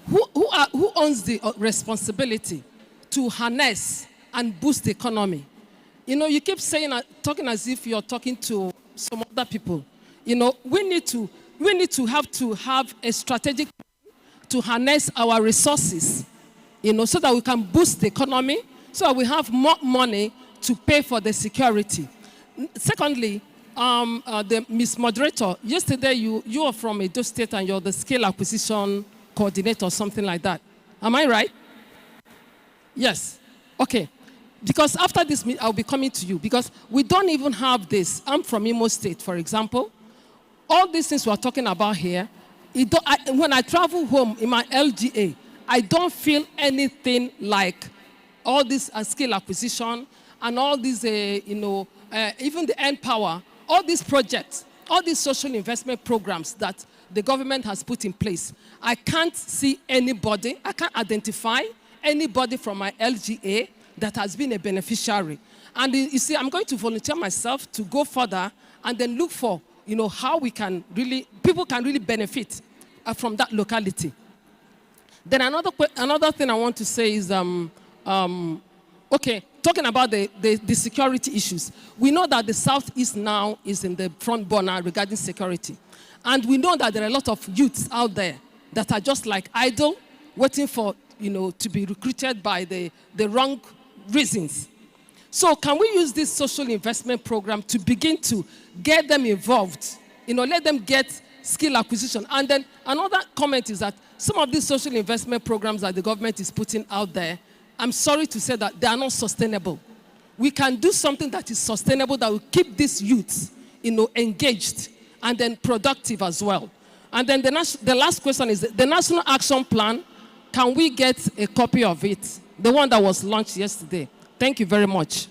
who owns the responsibility to harness and boost the economy? You know, you keep saying, talking as if you're talking to some other people. You know, we need to have a strategic to harness our resources, you know, so that we can boost the economy, so that we have more money to pay for the security. Secondly, the Ms. Moderator, yesterday you are from Edo State and you're the scale acquisition coordinator or something like that. Am I right? Yes. Okay. Because after this meeting, I'll be coming to you because we don't even have this. I'm from Imo State, for example. All these things we're talking about here, when I travel home in my LGA, I don't feel anything like all this skill acquisition and all these, even the N Power, all these projects, all these social investment programs that the government has put in place. I can't see anybody, I can't identify anybody from my LGA that has been a beneficiary. And you see, I'm going to volunteer myself to go further and then look for, how we can really, people can really benefit from that locality. Then another thing I want to say is, okay, talking about the security issues. We know that the Southeast now is in the front burner regarding security. And we know that there are a lot of youths out there that are just like idle, waiting for, to be recruited by the wrong reasons. So can we use this social investment program to begin to get them involved, let them get skill acquisition? And then another comment is that some of these social investment programs that the government is putting out there, I'm sorry to say that they are not sustainable. We can do something that is sustainable that will keep these youths, engaged and then productive as well. And then the last question is the National Action Plan. Can we get a copy of it? The one that was launched yesterday. Thank you very much.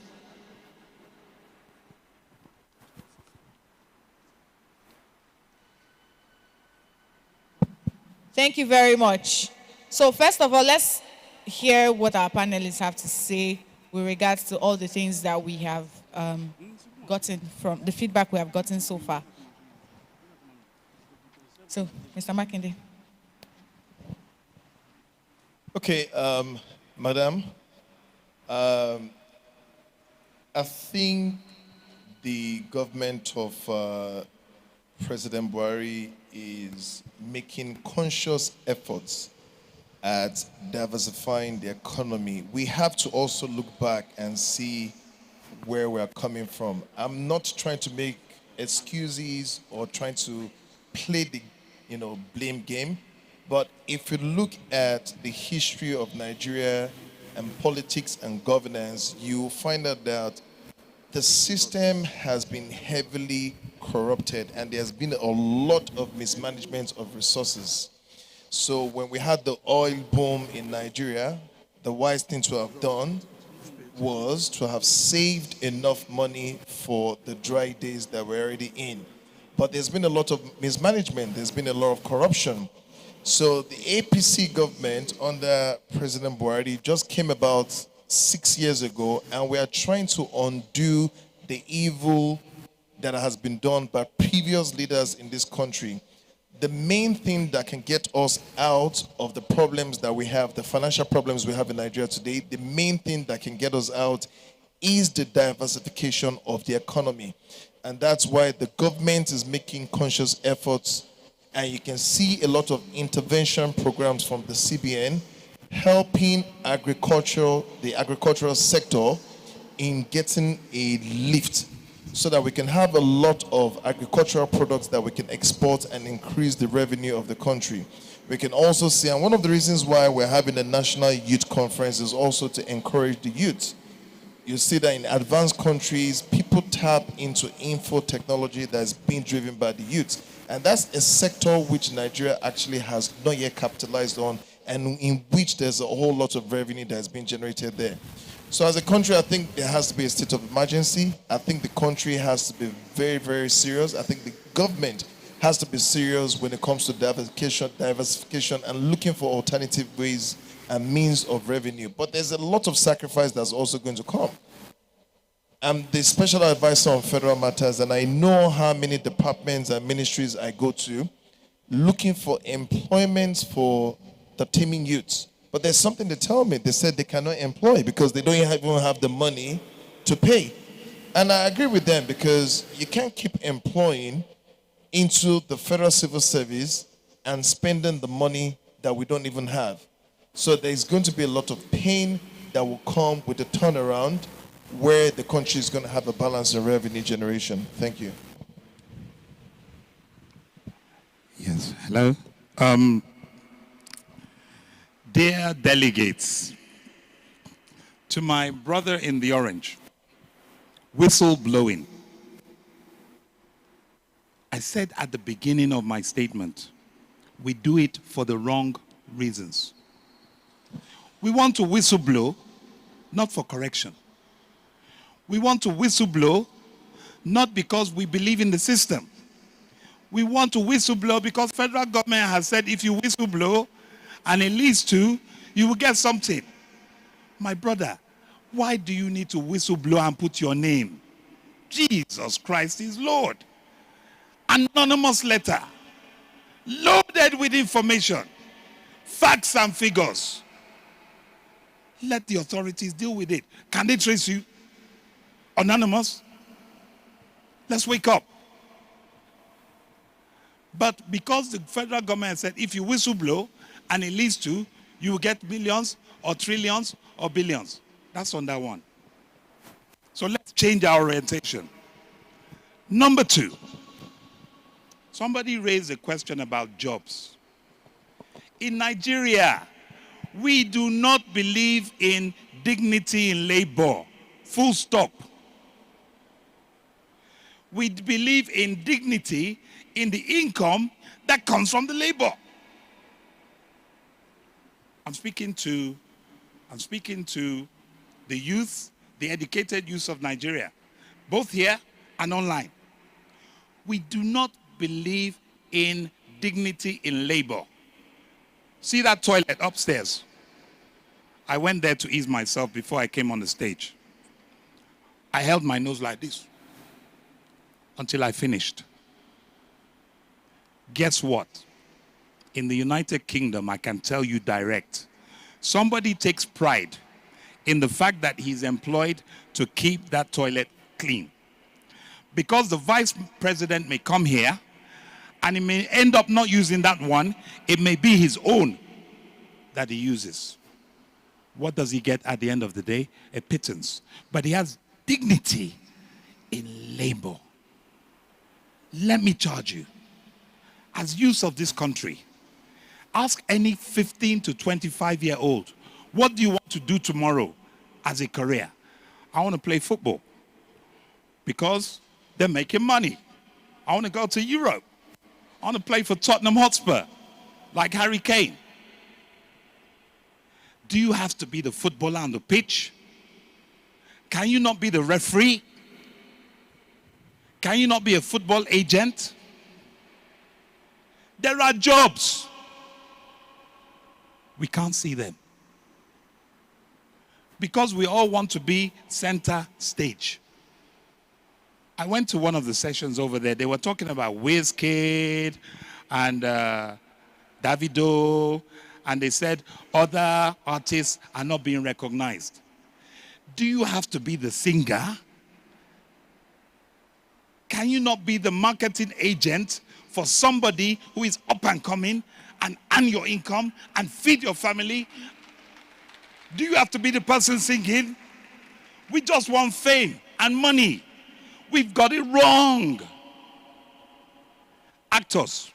Thank you very much. So first of all, let's hear what our panelists have to say with regards to all the things that we have gotten from the feedback we have gotten so far. So, Mr. Makinde. Okay, Madam, I think the government of President Buhari is making conscious efforts at diversifying the economy. We have to also look back and see where we're coming from. I'm not trying to make excuses or trying to play the blame game. But if you look at the history of Nigeria and politics and governance, you find out that the system has been heavily corrupted and there's been a lot of mismanagement of resources. So when we had the oil boom in Nigeria, the wise thing to have done was to have saved enough money for the dry days that we're already in. But there's been a lot of mismanagement, there's been a lot of corruption. So the APC government under President Buhari just came about 6 years ago, and we are trying to undo the evil that has been done by previous leaders in this country. The main thing that can get us out of the problems that we have, the financial problems we have in Nigeria today, the main thing that can get us out is the diversification of the economy. And that's why the government is making conscious efforts, and you can see a lot of intervention programs from the CBN helping the agricultural sector in getting a lift, so that we can have a lot of agricultural products that we can export and increase the revenue of the country. We can also see, and one of the reasons why we're having a national youth conference is also to encourage the youth. You see that in advanced countries, people tap into info technology that's being driven by the youth. And that's a sector which Nigeria actually has not yet capitalized on, and in which there's a whole lot of revenue that's been generated there. So as a country, I think there has to be a state of emergency. I think the country has to be very, very serious. I think the government has to be serious when it comes to diversification and looking for alternative ways and means of revenue. But there's a lot of sacrifice that's also going to come. I'm the special advisor on federal matters, and I know how many departments and ministries I go to looking for employment for the teeming youths. But there's something they tell me. They said they cannot employ because they don't even have the money to pay. And I agree with them, because you can't keep employing into the federal civil service and spending the money that we don't even have. So there's going to be a lot of pain that will come with the turnaround, where the country is going to have a balance in revenue generation. Thank you. Yes, hello. Dear delegates, to my brother in the orange, whistle blowing. I said at the beginning of my statement, we do it for the wrong reasons. We want to whistle blow, not for correction. We want to whistle blow, not because we believe in the system. We want to whistle blow because federal government has said if you whistle blow, and it leads to, you will get something. My brother, why do you need to whistle blow and put your name? Jesus Christ is Lord. Anonymous letter, loaded with information, facts and figures. Let the authorities deal with it. Can they trace you? Anonymous? Let's wake up. But because the federal government said if you whistle blow, and it leads to, you will get millions or trillions or billions. That's on that one. So let's change our orientation. Number two, somebody raised a question about jobs. In Nigeria, we do not believe in dignity in labor, full stop. We believe in dignity in the income that comes from the labor. I'm speaking to the youth, the educated youth of Nigeria, both here and online. We do not believe in dignity in labor. See that toilet upstairs? I went there to ease myself before I came on the stage. I held my nose like this until I finished. Guess what? In the United Kingdom, I can tell you direct, somebody takes pride in the fact that he's employed to keep that toilet clean. Because the vice president may come here and he may end up not using that one, it may be his own that he uses. What does he get at the end of the day? A pittance. But he has dignity in labor. Let me charge you, as youth of this country, ask any 15 to 25-year-old, what do you want to do tomorrow as a career? I want to play football because they're making money. I want to go to Europe. I want to play for Tottenham Hotspur, like Harry Kane. Do you have to be the footballer on the pitch? Can you not be the referee? Can you not be a football agent? There are jobs. We can't see them. Because we all want to be center stage. I went to one of the sessions over there. They were talking about Wizkid and Davido, and they said other artists are not being recognized. Do you have to be the singer? Can you not be the marketing agent for somebody who is up and coming and earn your income and feed your family? Do you have to be the person singing? We just want fame and money. We've got it wrong. Actors,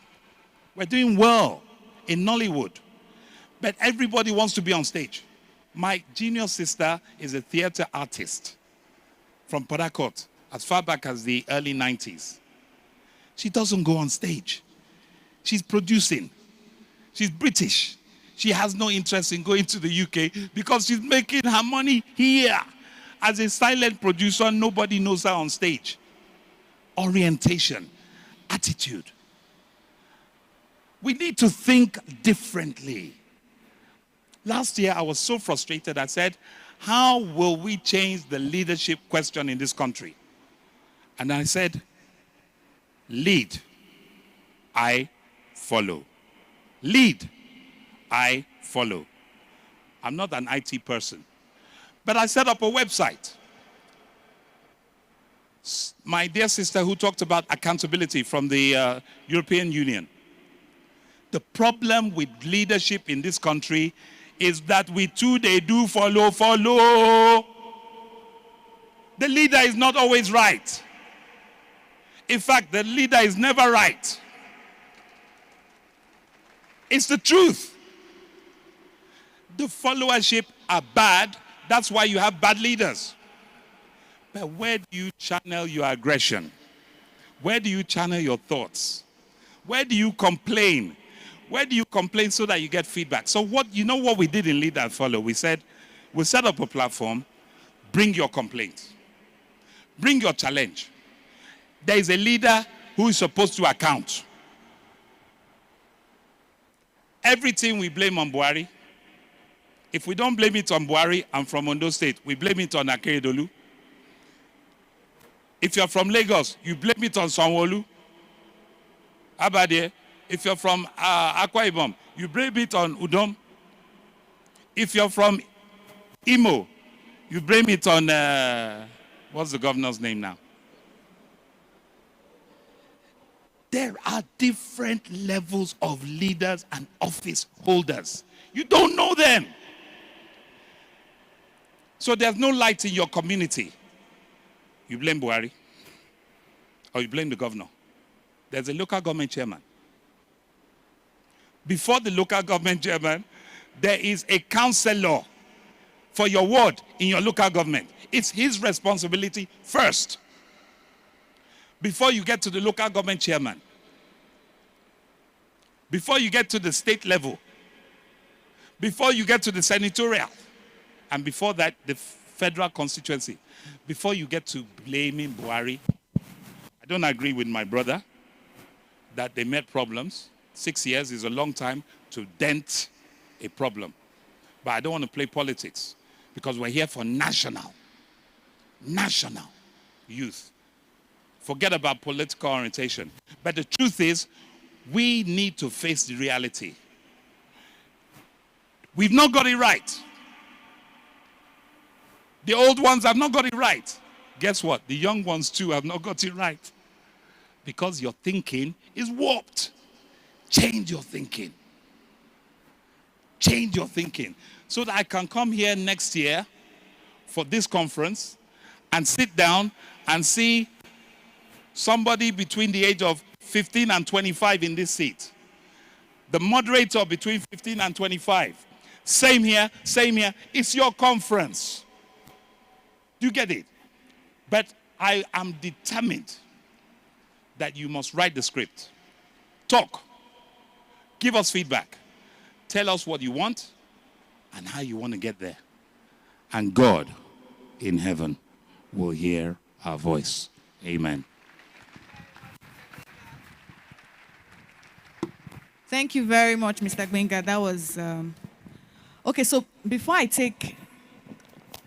we're doing well in Nollywood, but everybody wants to be on stage. My junior sister is a theater artist from Port Harcourt as far back as the early 90s. She doesn't go on stage. She's producing. She's British. She has no interest in going to the UK because she's making her money here. As a silent producer, nobody knows her on stage. Orientation, attitude. We need to think differently. Last year, I was so frustrated. I said, how will we change the leadership question in this country? And I said, lead, I follow. Lead, I follow. I'm not an IT person. But I set up a website. My dear sister who talked about accountability from the European Union. The problem with leadership in this country is that we too, they do follow. The leader is not always right. In fact, the leader is never right. It's the truth. The followership are bad. That's why you have bad leaders. But where do you channel your aggression? Where do you channel your thoughts? Where do you complain? Where do you complain so that you get feedback? So what we did in Lead and Follow? We said, we'll set up a platform, bring your complaint. Bring your challenge. There is a leader who is supposed to account. Everything we blame on Buhari. If we don't blame it on Buhari, I'm from Ondo State, we blame it on Akeredolu. If you're from Lagos, you blame it on Sanwo-Olu. Abade. If you're from Akwa Ibom, you blame it on Udom. If you're from Imo, you blame it on, what's the governor's name now? There are different levels of leaders and office holders. You don't know them. So there's no light in your community. You blame Buhari, or you blame the governor. There's a local government chairman. Before the local government chairman, there is a councillor for your ward in your local government. It's his responsibility first. Before you get to the local government chairman, before you get to the state level, before you get to the senatorial, and before that, the federal constituency, before you get to blaming Buhari, I don't agree with my brother that they met problems. 6 years is a long time to dent a problem. But I don't want to play politics because we're here for national youth. Forget about political orientation. But the truth is, we need to face the reality. We've not got it right. The old ones have not got it right. Guess what? The young ones too have not got it right. Because your thinking is warped. Change your thinking. Change your thinking. So that I can come here next year for this conference and sit down and see somebody between the age of 15 and 25 in this seat. The moderator between 15 and 25. Same here, same here. It's your conference. Do you get it? But I am determined that you must write the script. Talk. Give us feedback. Tell us what you want and how you want to get there. And God in heaven will hear our voice. Amen. Thank you very much, Mr. Gbenga. That was... Okay, so before I take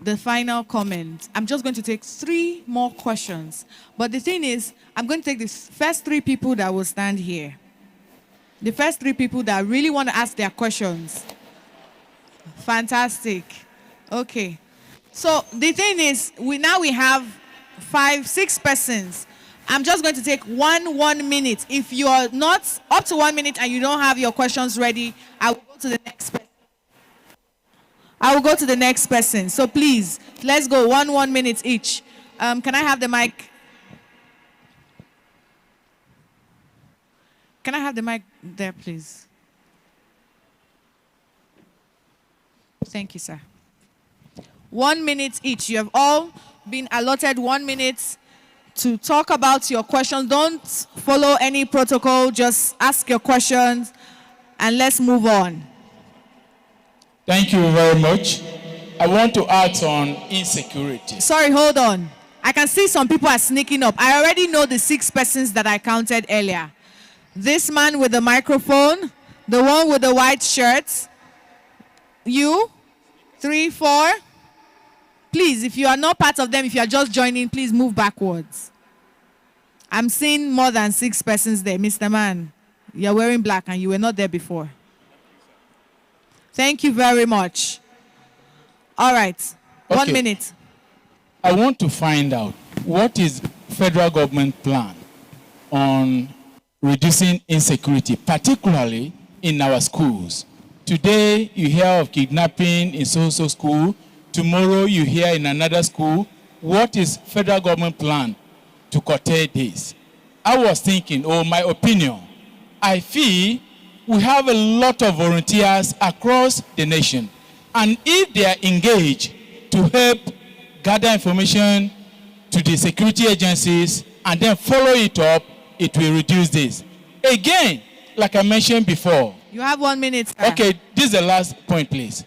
the final comment, I'm just going to take 3 more questions. But the thing is, I'm going to take the first 3 people that will stand here. The first 3 people that really want to ask their questions. Fantastic. Okay. So the thing is, we have 5, 6 persons. I'm just going to take 1 minute. If you are not up to 1 minute and you don't have your questions ready, I will go to the next person. I will go to the next person. So please, let's go 1 minute each. Can I have the mic? Can I have the mic there, please? Thank you, sir. 1 minute each. You have all been allotted 1 minute to talk about your questions. Don't follow any protocol. Just ask your questions and let's move on. Thank you very much. I want to add on insecurity. Sorry, hold on. I can see some people are sneaking up. I already know the 6 persons that I counted earlier. This man with the microphone, the one with the white shirt, you, 3, 4. Please, if you are not part of them, if you are just joining, please move backwards. I'm seeing more than 6 persons there. Mr. Man, you're wearing black and you were not there before. Thank you very much. All right, Okay. 1 minute. I want to find out what is federal government plan on reducing insecurity, particularly in our schools. Today, you hear of kidnapping in so-so school. Tomorrow, you hear in another school. What is federal government plan to curtail this? I was thinking, my opinion, I feel we have a lot of volunteers across the nation. And if they are engaged to help gather information to the security agencies and then follow it up, it will reduce this. Again, like I mentioned before. You have 1 minute, sir. Okay, this is the last point, please.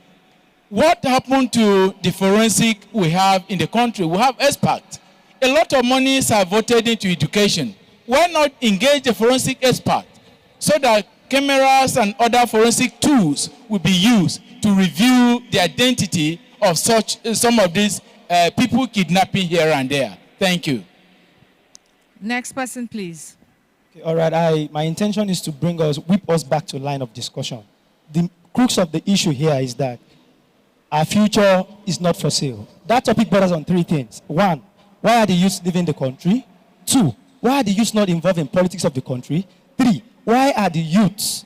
What happened to the forensic we have in the country? We have experts. A lot of monies are voted into education. Why not engage the forensic expert so that cameras and other forensic tools will be used to review the identity of some of these people kidnapping here and there? Thank you. Next person, please. Okay, all right, my intention is to whip us back to line of discussion. The crux of the issue here is that our future is not for sale. That topic borders on 3 things. 1, why are the youths leaving the country? 2, why are the youths not involved in politics of the country? 3, why are the youths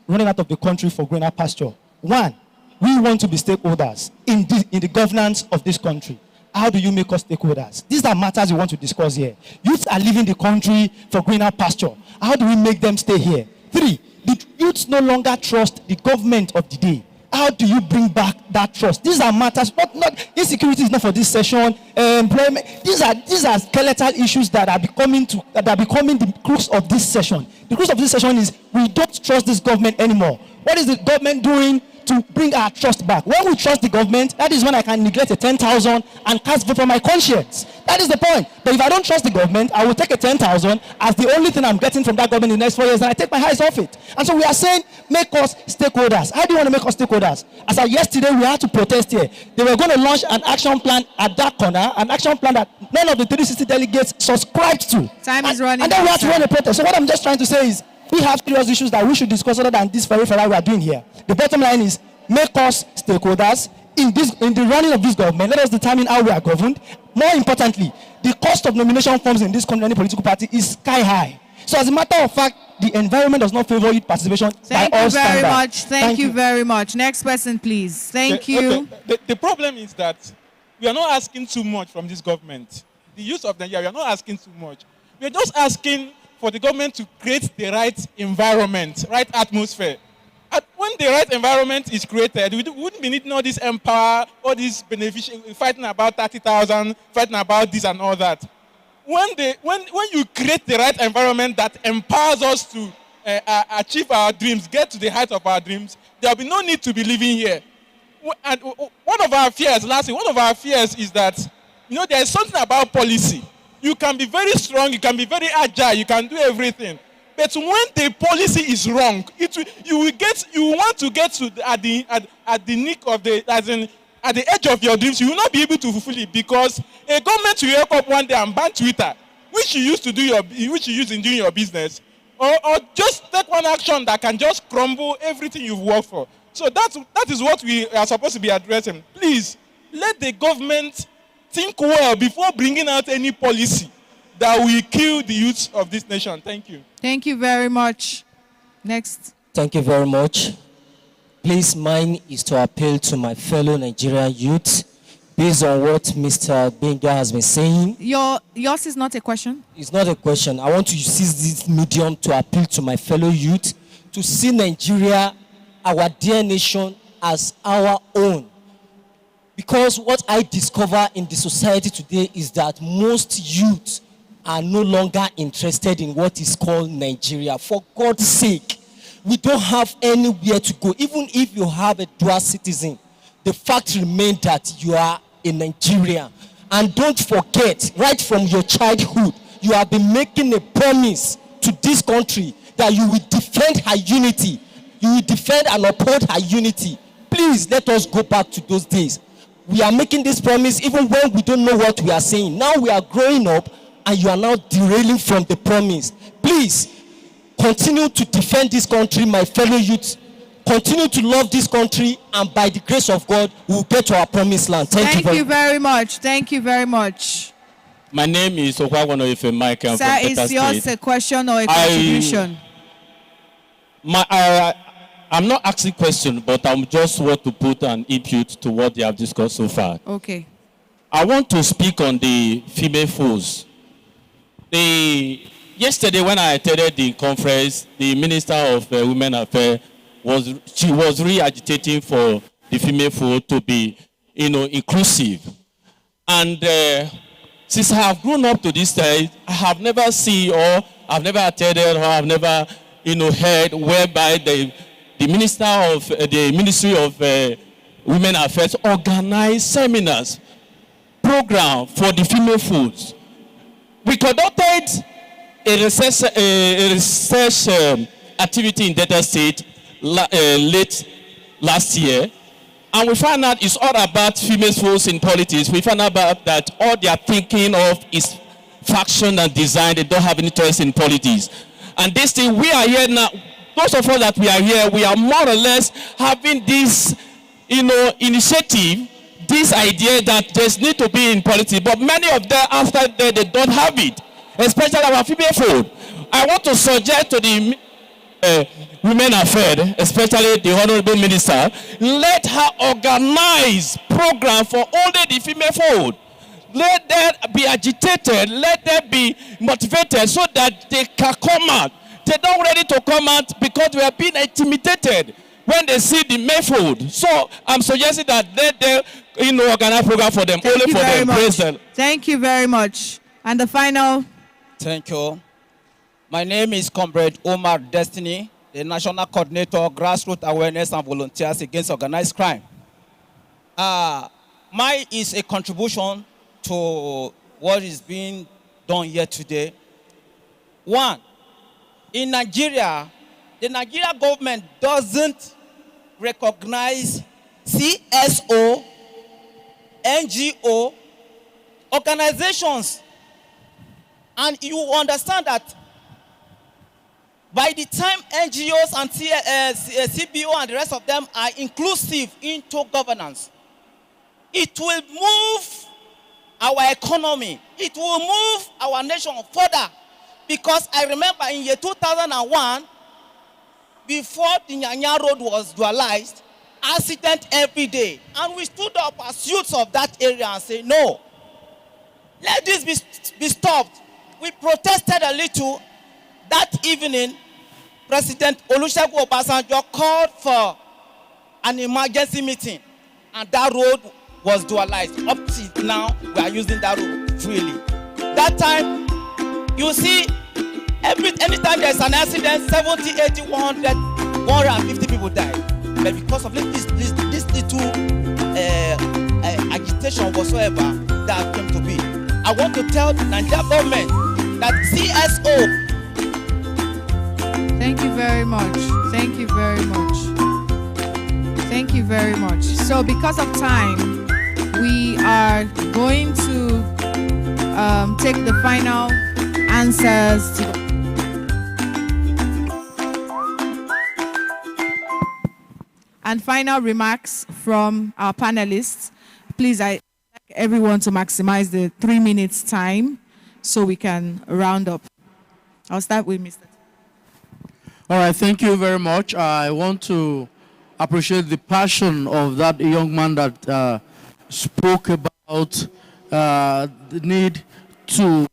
running out of the country for greener pasture? 1, we want to be stakeholders in the governance of this country. How do you make us stakeholders? These are matters we want to discuss here. Youths are leaving the country for greener pasture. How do we make them stay here? 3, the youths no longer trust the government of the day. How do you bring back that trust? These are matters, not insecurity is not for this session. Employment. These are skeletal issues that are becoming the crux of this session. The crux of this session is we don't trust this government anymore. What is the government doing to bring our trust back? When we trust the government, that is when I can neglect a 10,000 and cast vote for my conscience. That is the point. But if I don't trust the government, I will take a 10,000 as the only thing I'm getting from that government in the next 4 years, and I take my eyes off it. And so we are saying, make us stakeholders. How do you want to make us stakeholders? As of yesterday, we had to protest here. They were going to launch an action plan at that corner, an action plan that none of the 360 delegates subscribed to. Time is running. And then we had to run a protest. So what I'm just trying to say is, we have serious issues that we should discuss other than this very we are doing here. The bottom line is, make us stakeholders in the running of this government. Let us determine how we are governed. More importantly, the cost of nomination forms in this country, any political party, is sky high. So as a matter of fact, the environment does not favor youth participation by all standards. Thank you very much. Thank you very much. Next person, please. Thank you. Okay. The problem is that we are not asking too much from this government. The use of Nigeria, we are not asking too much. We are just asking for the government to create the right environment, right atmosphere. When the right environment is created, we wouldn't be needing all this empower, all this beneficial, fighting about 30,000, fighting about this and all that. When you create the right environment that empowers us to achieve our dreams, get to the height of our dreams, there will be no need to be living here. And one of our fears is that You know, there's something about policy. You can be very strong, you can be very agile, you can do everything. But when the policy is wrong, you want to get to at the nick of the, as in, at the edge of your dreams. You will not be able to fulfill it because a government will wake up one day and ban Twitter, which you use in doing your business, or just take one action that can just crumble everything you've worked for. So that is what we are supposed to be addressing. Please let the government think well before bringing out any policy that will kill the youth of this nation. Thank you. Thank you very much. Next. Thank you very much. Please, mine is to appeal to my fellow Nigerian youth based on what Mr. Benga has been saying. Yours is not a question? It's not a question. I want to use this medium to appeal to my fellow youth to see Nigeria, our dear nation, as our own. Because what I discover in the society today is that most youth are no longer interested in what is called Nigeria. For God's sake, we don't have anywhere to go. Even if you have a dual citizen, the fact remains that you are a Nigerian. And don't forget, right from your childhood, you have been making a promise to this country that you will defend her unity. You will defend and uphold her unity. Please, let us go back to those days. We are making this promise even when we don't know what we are saying. Now we are growing up and you are now derailing from the promise. Please, continue to defend this country, my fellow youth. Continue to love this country, and by the grace of God, we will get to our promised land. Thank you very much. Thank you very much. My name is Okwagono Ife Mike. I'm Sir, from Delta is yours State. a question or a contribution? I'm not asking question, but I'm just want to put an input to what they have discussed so far. Okay. I want to speak on the female foes. Yesterday when I attended the conference, the Minister of Women Affairs was really agitating for the female foe to be, inclusive. And since I have grown up to this stage, I have never seen or I've never attended or I've never, heard whereby the Ministry of Women Affairs organized seminars, program for the female foods. We conducted a research activity in Delta State late last year, and we found out it's all about female foods in politics. We found out that all they are thinking of is faction and design. They don't have any choice in politics. And this thing, we are here now. Those of us that we are here, we are more or less having this, initiative, this idea that there's need to be in politics. But many of them, after that, they don't have it, especially our female food. I want to suggest to the Women Affairs, especially the Honorable Minister, let her organize program for only the female food. Let them be agitated, let them be motivated so that they can come out. They're not ready to come out because we are being intimidated when they see the male food. So I'm suggesting that let them, organize program for them, only for them. Praise them. Thank you very much. And the final. Thank you. My name is Comrade Omar Destiny, the National Coordinator, Grassroots Awareness and Volunteers Against Organized Crime. Mine is a contribution to what is being done here today. One, in Nigeria, the Nigeria government doesn't recognize CSO, NGO, organizations. And you understand that by the time NGOs and CBO and the rest of them are inclusive into governance, it will move our economy. It will move our nation further. Because I remember in year 2001, before the Nyanya Road was dualized, accident every day. And we stood up as youths of that area and said, no, let this be stopped. We protested a little. That evening, President Olusegun Obasanjo called for an emergency meeting, and that road was dualized. Up to now, we are using that road freely. That time, you see, anytime there's an accident, 70, 80, 100, 150 people die. But because of this little agitation whatsoever, that came to be. I want to tell the Nigerian government that CSO. Thank you very much. Thank you very much. Thank you very much. So because of time, we are going to take the final answers to and final remarks from our panelists. Please, I like everyone to maximize the 3 minutes time so we can round up. I'll start with Mr. All right, thank you very much. I want to appreciate the passion of that young man that spoke about the need to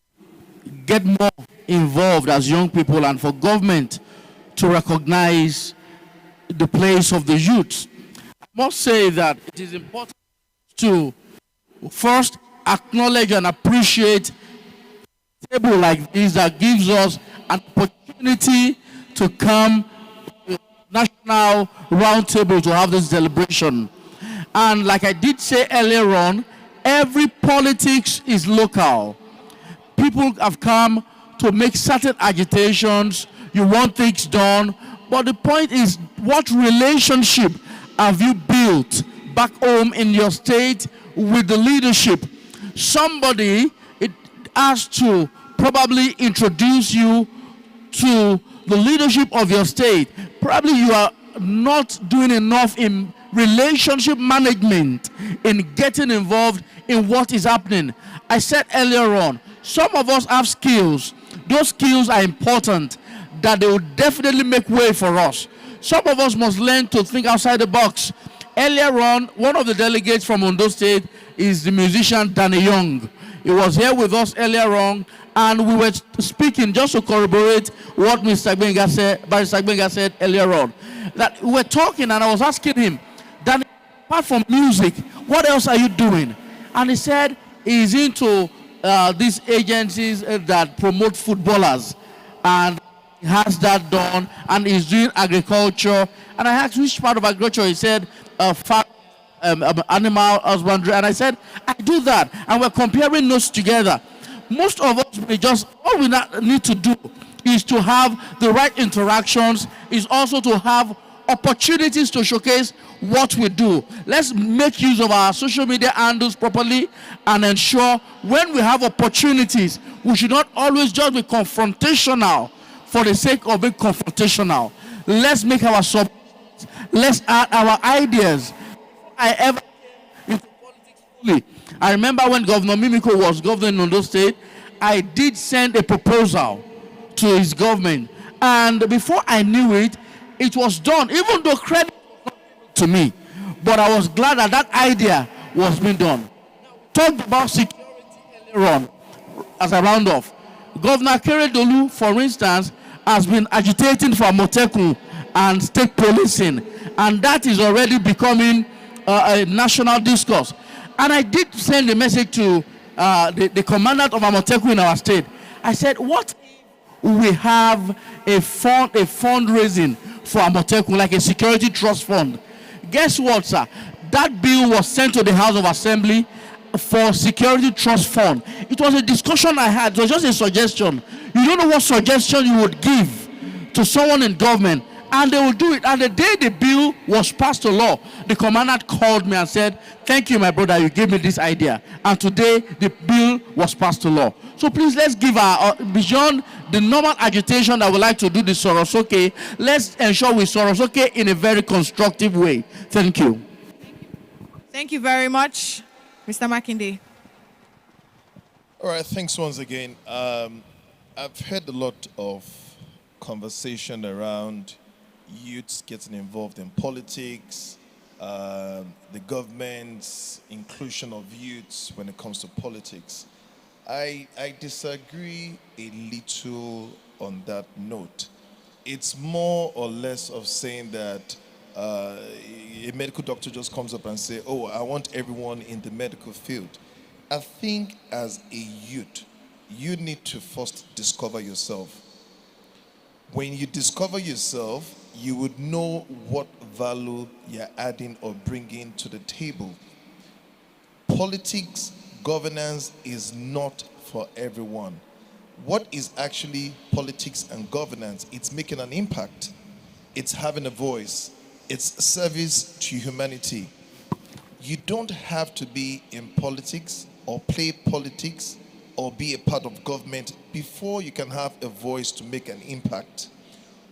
get more involved as young people and for government to recognize the place of the youth. I must say that it is important to first acknowledge and appreciate a table like this that gives us an opportunity to come to a national roundtable to have this celebration. And like I did say earlier on, every politics is local. People have come to make certain agitations. You want things done. But the point is, what relationship have you built back home in your state with the leadership? Somebody has to probably introduce you to the leadership of your state. Probably you are not doing enough in relationship management, in getting involved in what is happening. I said earlier on, some of us have skills. Those skills are important, that they will definitely make way for us. Some of us must learn to think outside the box. Earlier on, one of the delegates from Ondo State is the musician Danny Young. He was here with us earlier on, and we were speaking just to corroborate what Mr. Gbenga said earlier on. That we were talking, and I was asking him, Danny, apart from music, what else are you doing? And he said he's into these agencies that promote footballers, and he has that done, and he's doing agriculture. And I asked which part of agriculture. He said animal husbandry, and I said I do that, and we're comparing notes together. Most of us, all we need to do is to have the right interactions, is also to have opportunities to showcase what we do. Let's make use of our social media handles properly and ensure when we have opportunities, we should not always just be confrontational for the sake of being confrontational. Let's make our let's add our ideas. I ever into politics fully. I remember when Governor Mimiko was governing Ondo State, I did send a proposal to his government, and before I knew it, it was done, even though credit was not given to me. But I was glad that that idea was being done. Talked about security earlier on as a round off. Governor Keredolu, for instance, has been agitating for Moteku and state policing, and that is already becoming a national discourse. And I did send a message to the commandant of Amoteku in our state. I said, what if we have a fundraising for Amoteku, like a security trust fund? Guess what, sir? That bill was sent to the House of Assembly for security trust fund. It was a discussion I had. It was just a suggestion. You don't know what suggestion you would give to someone in government, and they will do it. And the day the bill was passed to law, the commandant called me and said, thank you, my brother, you gave me this idea. And today, the bill was passed to law. So please, let's give beyond the normal agitation that we like to do the Sorosoke, let's ensure we Sorosoke in a very constructive way. Thank you. Thank you very much, Mr. Makinde. All right, thanks once again. I've heard a lot of conversation around youths getting involved in politics, the government's inclusion of youths when it comes to politics. I disagree a little on that note. It's more or less of saying that a medical doctor just comes up and say, oh, I want everyone in the medical field. I think as a youth, you need to first discover yourself. When you discover yourself, you would know what value you're adding or bringing to the table. Politics governance is not for everyone. What is actually politics and governance? It's making an impact. It's having a voice. It's service to humanity. You don't have to be in politics or play politics or be a part of government before you can have a voice to make an impact.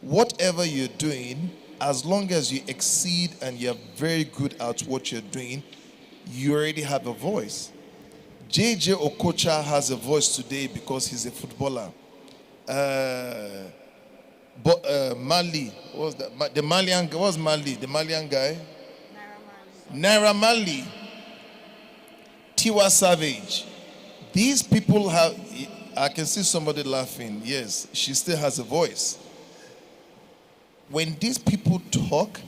Whatever you're doing, as long as you exceed and you're very good at what you're doing, you already have a voice. JJ Okocha has a voice today because he's a footballer. Mali, what was that? The Malian, what was Mali? The Malian guy? Naira Mali. Tiwa Savage. These people have, I can see somebody laughing. Yes, she still has a voice. When these people talk,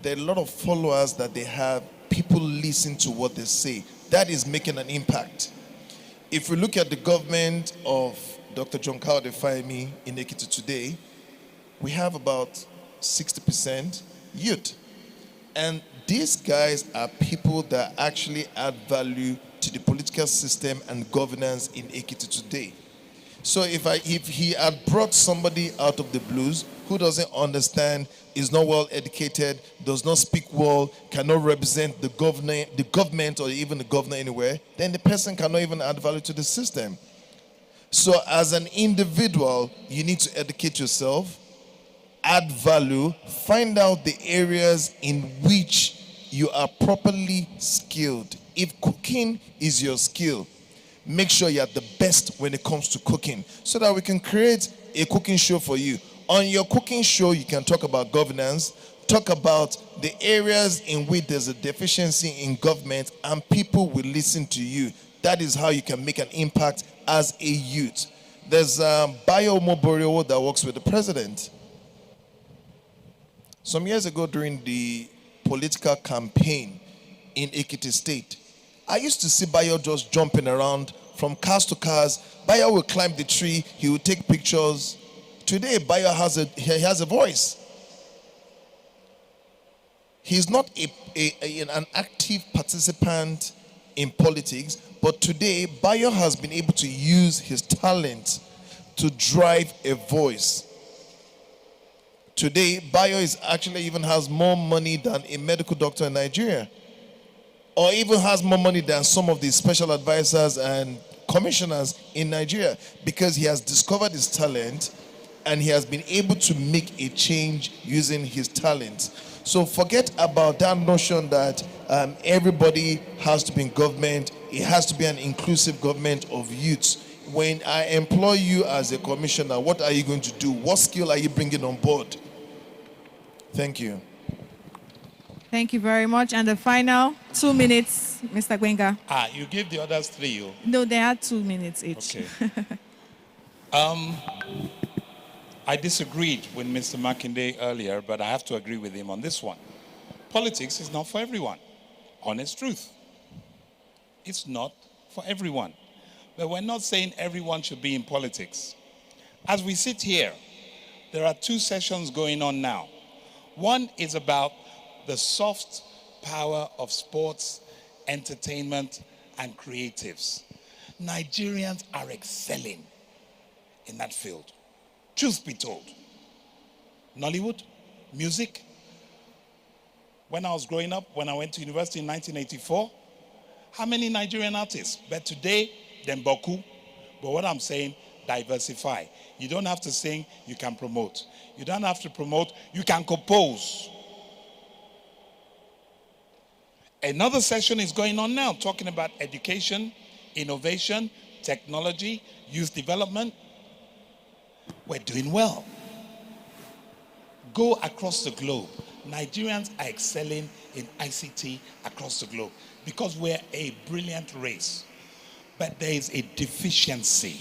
there are a lot of followers that they have. People listen to what they say. That is making an impact. If we look at the government of Dr. John Kawode Fayemi in Ekiti today, we have about 60% youth. And these guys are people that actually add value to the political system and governance in Ekiti today. So if he had brought somebody out of the blues who doesn't understand, is not well educated, does not speak well, cannot represent the government or even the governor anywhere, then the person cannot even add value to the system. So as an individual, you need to educate yourself, add value, find out the areas in which you are properly skilled. If cooking is your skill, make sure you're the best when it comes to cooking so that we can create a cooking show for you. On your cooking show, you can talk about governance, talk about the areas in which there's a deficiency in government, and people will listen to you. That is how you can make an impact as a youth. There's Bayo Moborio that works with the president. Some years ago during the political campaign in Ekiti State, I used to see Bayo just jumping around from cars to cars. Bayo will climb the tree, he will take pictures. Today, Bayo has a voice. He's not an active participant in politics, but today, Bayo has been able to use his talent to drive a voice. Today, Bayo actually even has more money than a medical doctor in Nigeria, or even has more money than some of the special advisors and commissioners in Nigeria, because he has discovered his talent and he has been able to make a change using his talent. So forget about that notion that everybody has to be in government. It has to be an inclusive government of youths. When I employ you as a commissioner, what are you going to do? What skill are you bringing on board? Thank you. Thank you very much. And the final 2 minutes, Mr. Gwenga. You give the others 3, you? No, they had 2 minutes each. Okay. I disagreed with Mr. Makinde earlier, but I have to agree with him on this one. Politics is not for everyone. Honest truth. It's not for everyone. But we're not saying everyone should be in politics. As we sit here, there are 2 sessions going on now. One is about the soft power of sports, entertainment, and creatives. Nigerians are excelling in that field. Truth be told. Nollywood, music. When I was growing up, when I went to university in 1984, how many Nigerian artists? But today, them boku. But what I'm saying, diversify. You don't have to sing, you can promote. You don't have to promote, you can compose. Another session is going on now, talking about education, innovation, technology, youth development. We're doing well. Go across the globe. Nigerians are excelling in ICT across the globe because we're a brilliant race. But there is a deficiency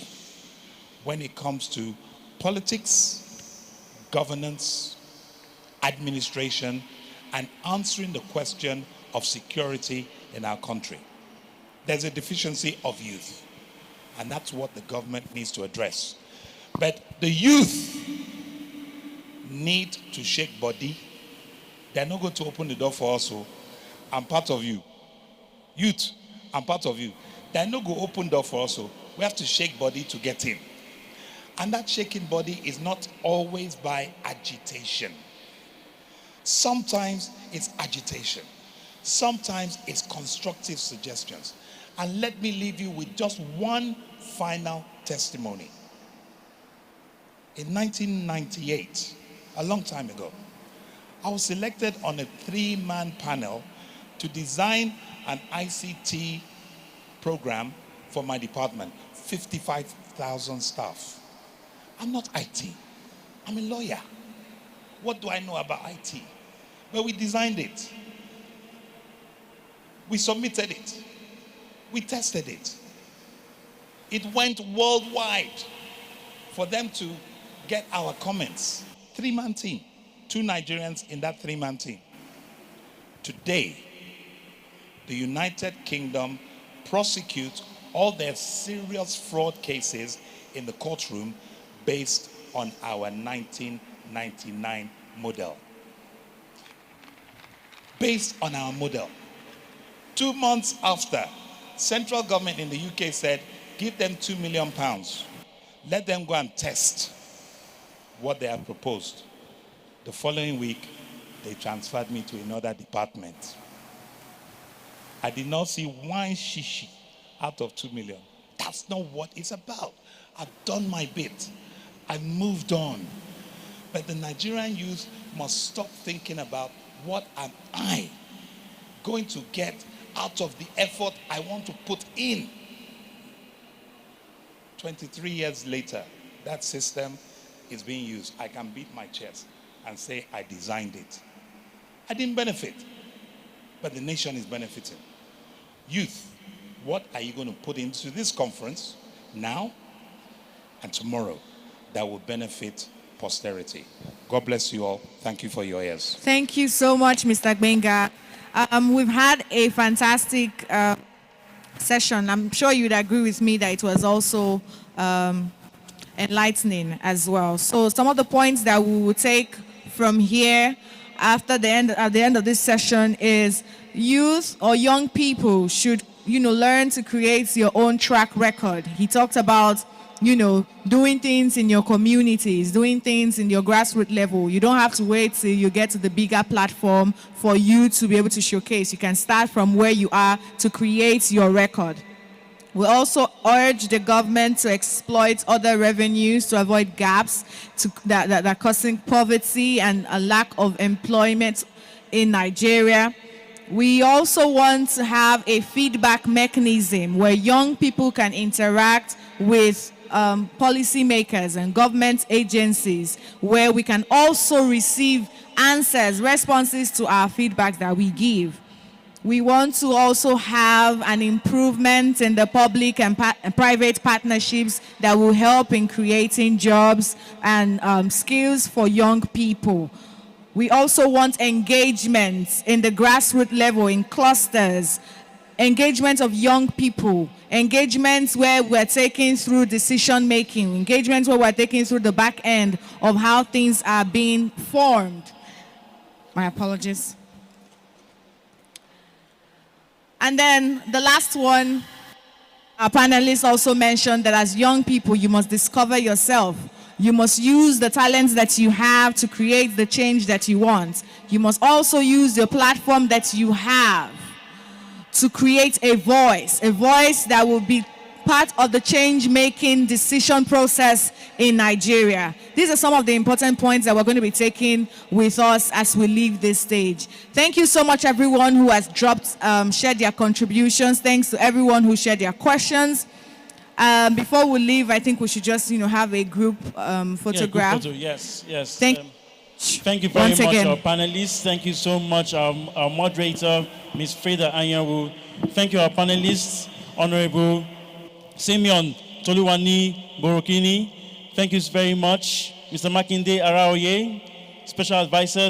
when it comes to politics, governance, administration, and answering the question of security in our country. There's a deficiency of youth, and that's what the government needs to address. But the youth need to shake body. They're not going to open the door for us. So I'm part of you. Youth, I'm part of you. They no go open door for us. So we have to shake body to get in. And that shaking body is not always by agitation. Sometimes it's agitation. Sometimes it's constructive suggestions. And let me leave you with just one final testimony. In 1998, a long time ago, I was selected on a 3-man panel to design an ICT program for my department, 55,000 staff. I'm not IT. I'm a lawyer. What do I know about IT? But we designed it. We submitted it. We tested it. It went worldwide for them to get our comments. 3-man team. 2 Nigerians in that 3-man team. Today, the United Kingdom prosecutes all their serious fraud cases in the courtroom based on our 1999 model. Based on our model. 2 months after, central government in the UK said, give them £2 million. Let them go and test what they have proposed. The following week, they transferred me to another department. I did not see one shishi out of 2 million. That's not what it's about. I've done my bit. I've moved on. But the Nigerian youth must stop thinking about what am I going to get out of the effort I want to put in. 23 years later, that system is being used. I can beat my chest and say I designed it. I didn't benefit, but the nation is benefiting. Youth, what are you going to put into this conference now and tomorrow that will benefit posterity? God bless you all. Thank you for your ears. Thank you so much, Mr. Benga. We've had a fantastic session. I'm sure you'd agree with me that it was also enlightening as well. So some of the points that we will take from here at the end of this session is youth or young people should, learn to create your own track record. He talked about, doing things in your communities, doing things in your grassroots level. You don't have to wait till you get to the bigger platform for you to be able to showcase. You can start from where you are to create your record. We also urge the government to exploit other revenues to avoid gaps that are causing poverty and a lack of employment in Nigeria. We also want to have a feedback mechanism where young people can interact with policymakers and government agencies, where we can also receive answers, responses to our feedback that we give. We want to also have an improvement in the public and private partnerships that will help in creating jobs and skills for young people. We also want engagement in the grassroots level, in clusters, engagement of young people, engagements where we're taking through decision making, engagements where we're taking through the back end of how things are being formed. My apologies. And then the last one, our panelists also mentioned that as young people, you must discover yourself. You must use the talents that you have to create the change that you want. You must also use the platform that you have to create a voice that will be part of the change-making decision process in Nigeria. These are some of the important points that we're going to be taking with us as we leave this stage. Thank you so much, everyone who has shared their contributions. Thanks to everyone who shared their questions. Before we leave, I think we should just, have a group photograph. Yeah, group photo. Yes. Thank you very much, our panelists. Thank you so much, our moderator, Ms. Freda Anyanwu. Thank you, our panelists, Honorable Simeon Toluwani Borokini. Thank you very much, Mr. Makinde Araoye, Special Advisor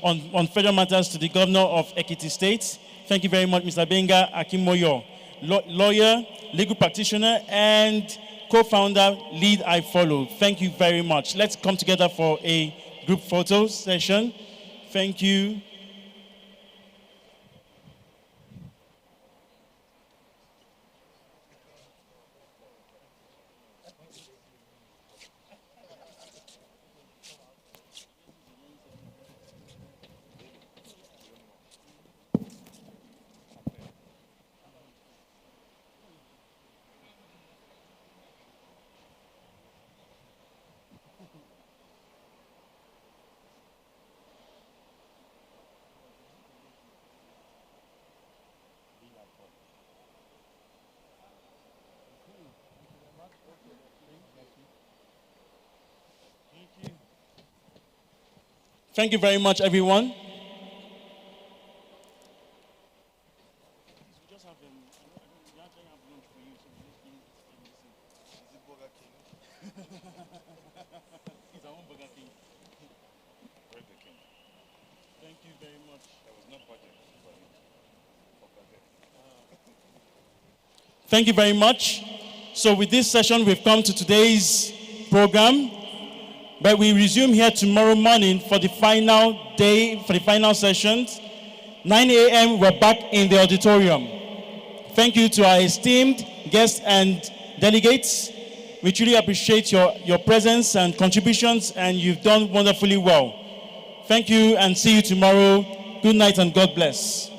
on Federal Matters to the Governor of Ekiti State. Thank you very much, Mr. Benga Akimoyo, lawyer, legal practitioner, and co-founder, Lead I Follow. Thank you very much. Let's come together for a group photo session. Thank you. Thank you very much, everyone. Thank you very much. So with this session, we've come to today's program, but we resume here tomorrow morning for the final day, for the final sessions. 9 a.m., we're back in the auditorium. Thank you to our esteemed guests and delegates. We truly appreciate your presence and contributions, and you've done wonderfully well. Thank you, and see you tomorrow. Good night, and God bless.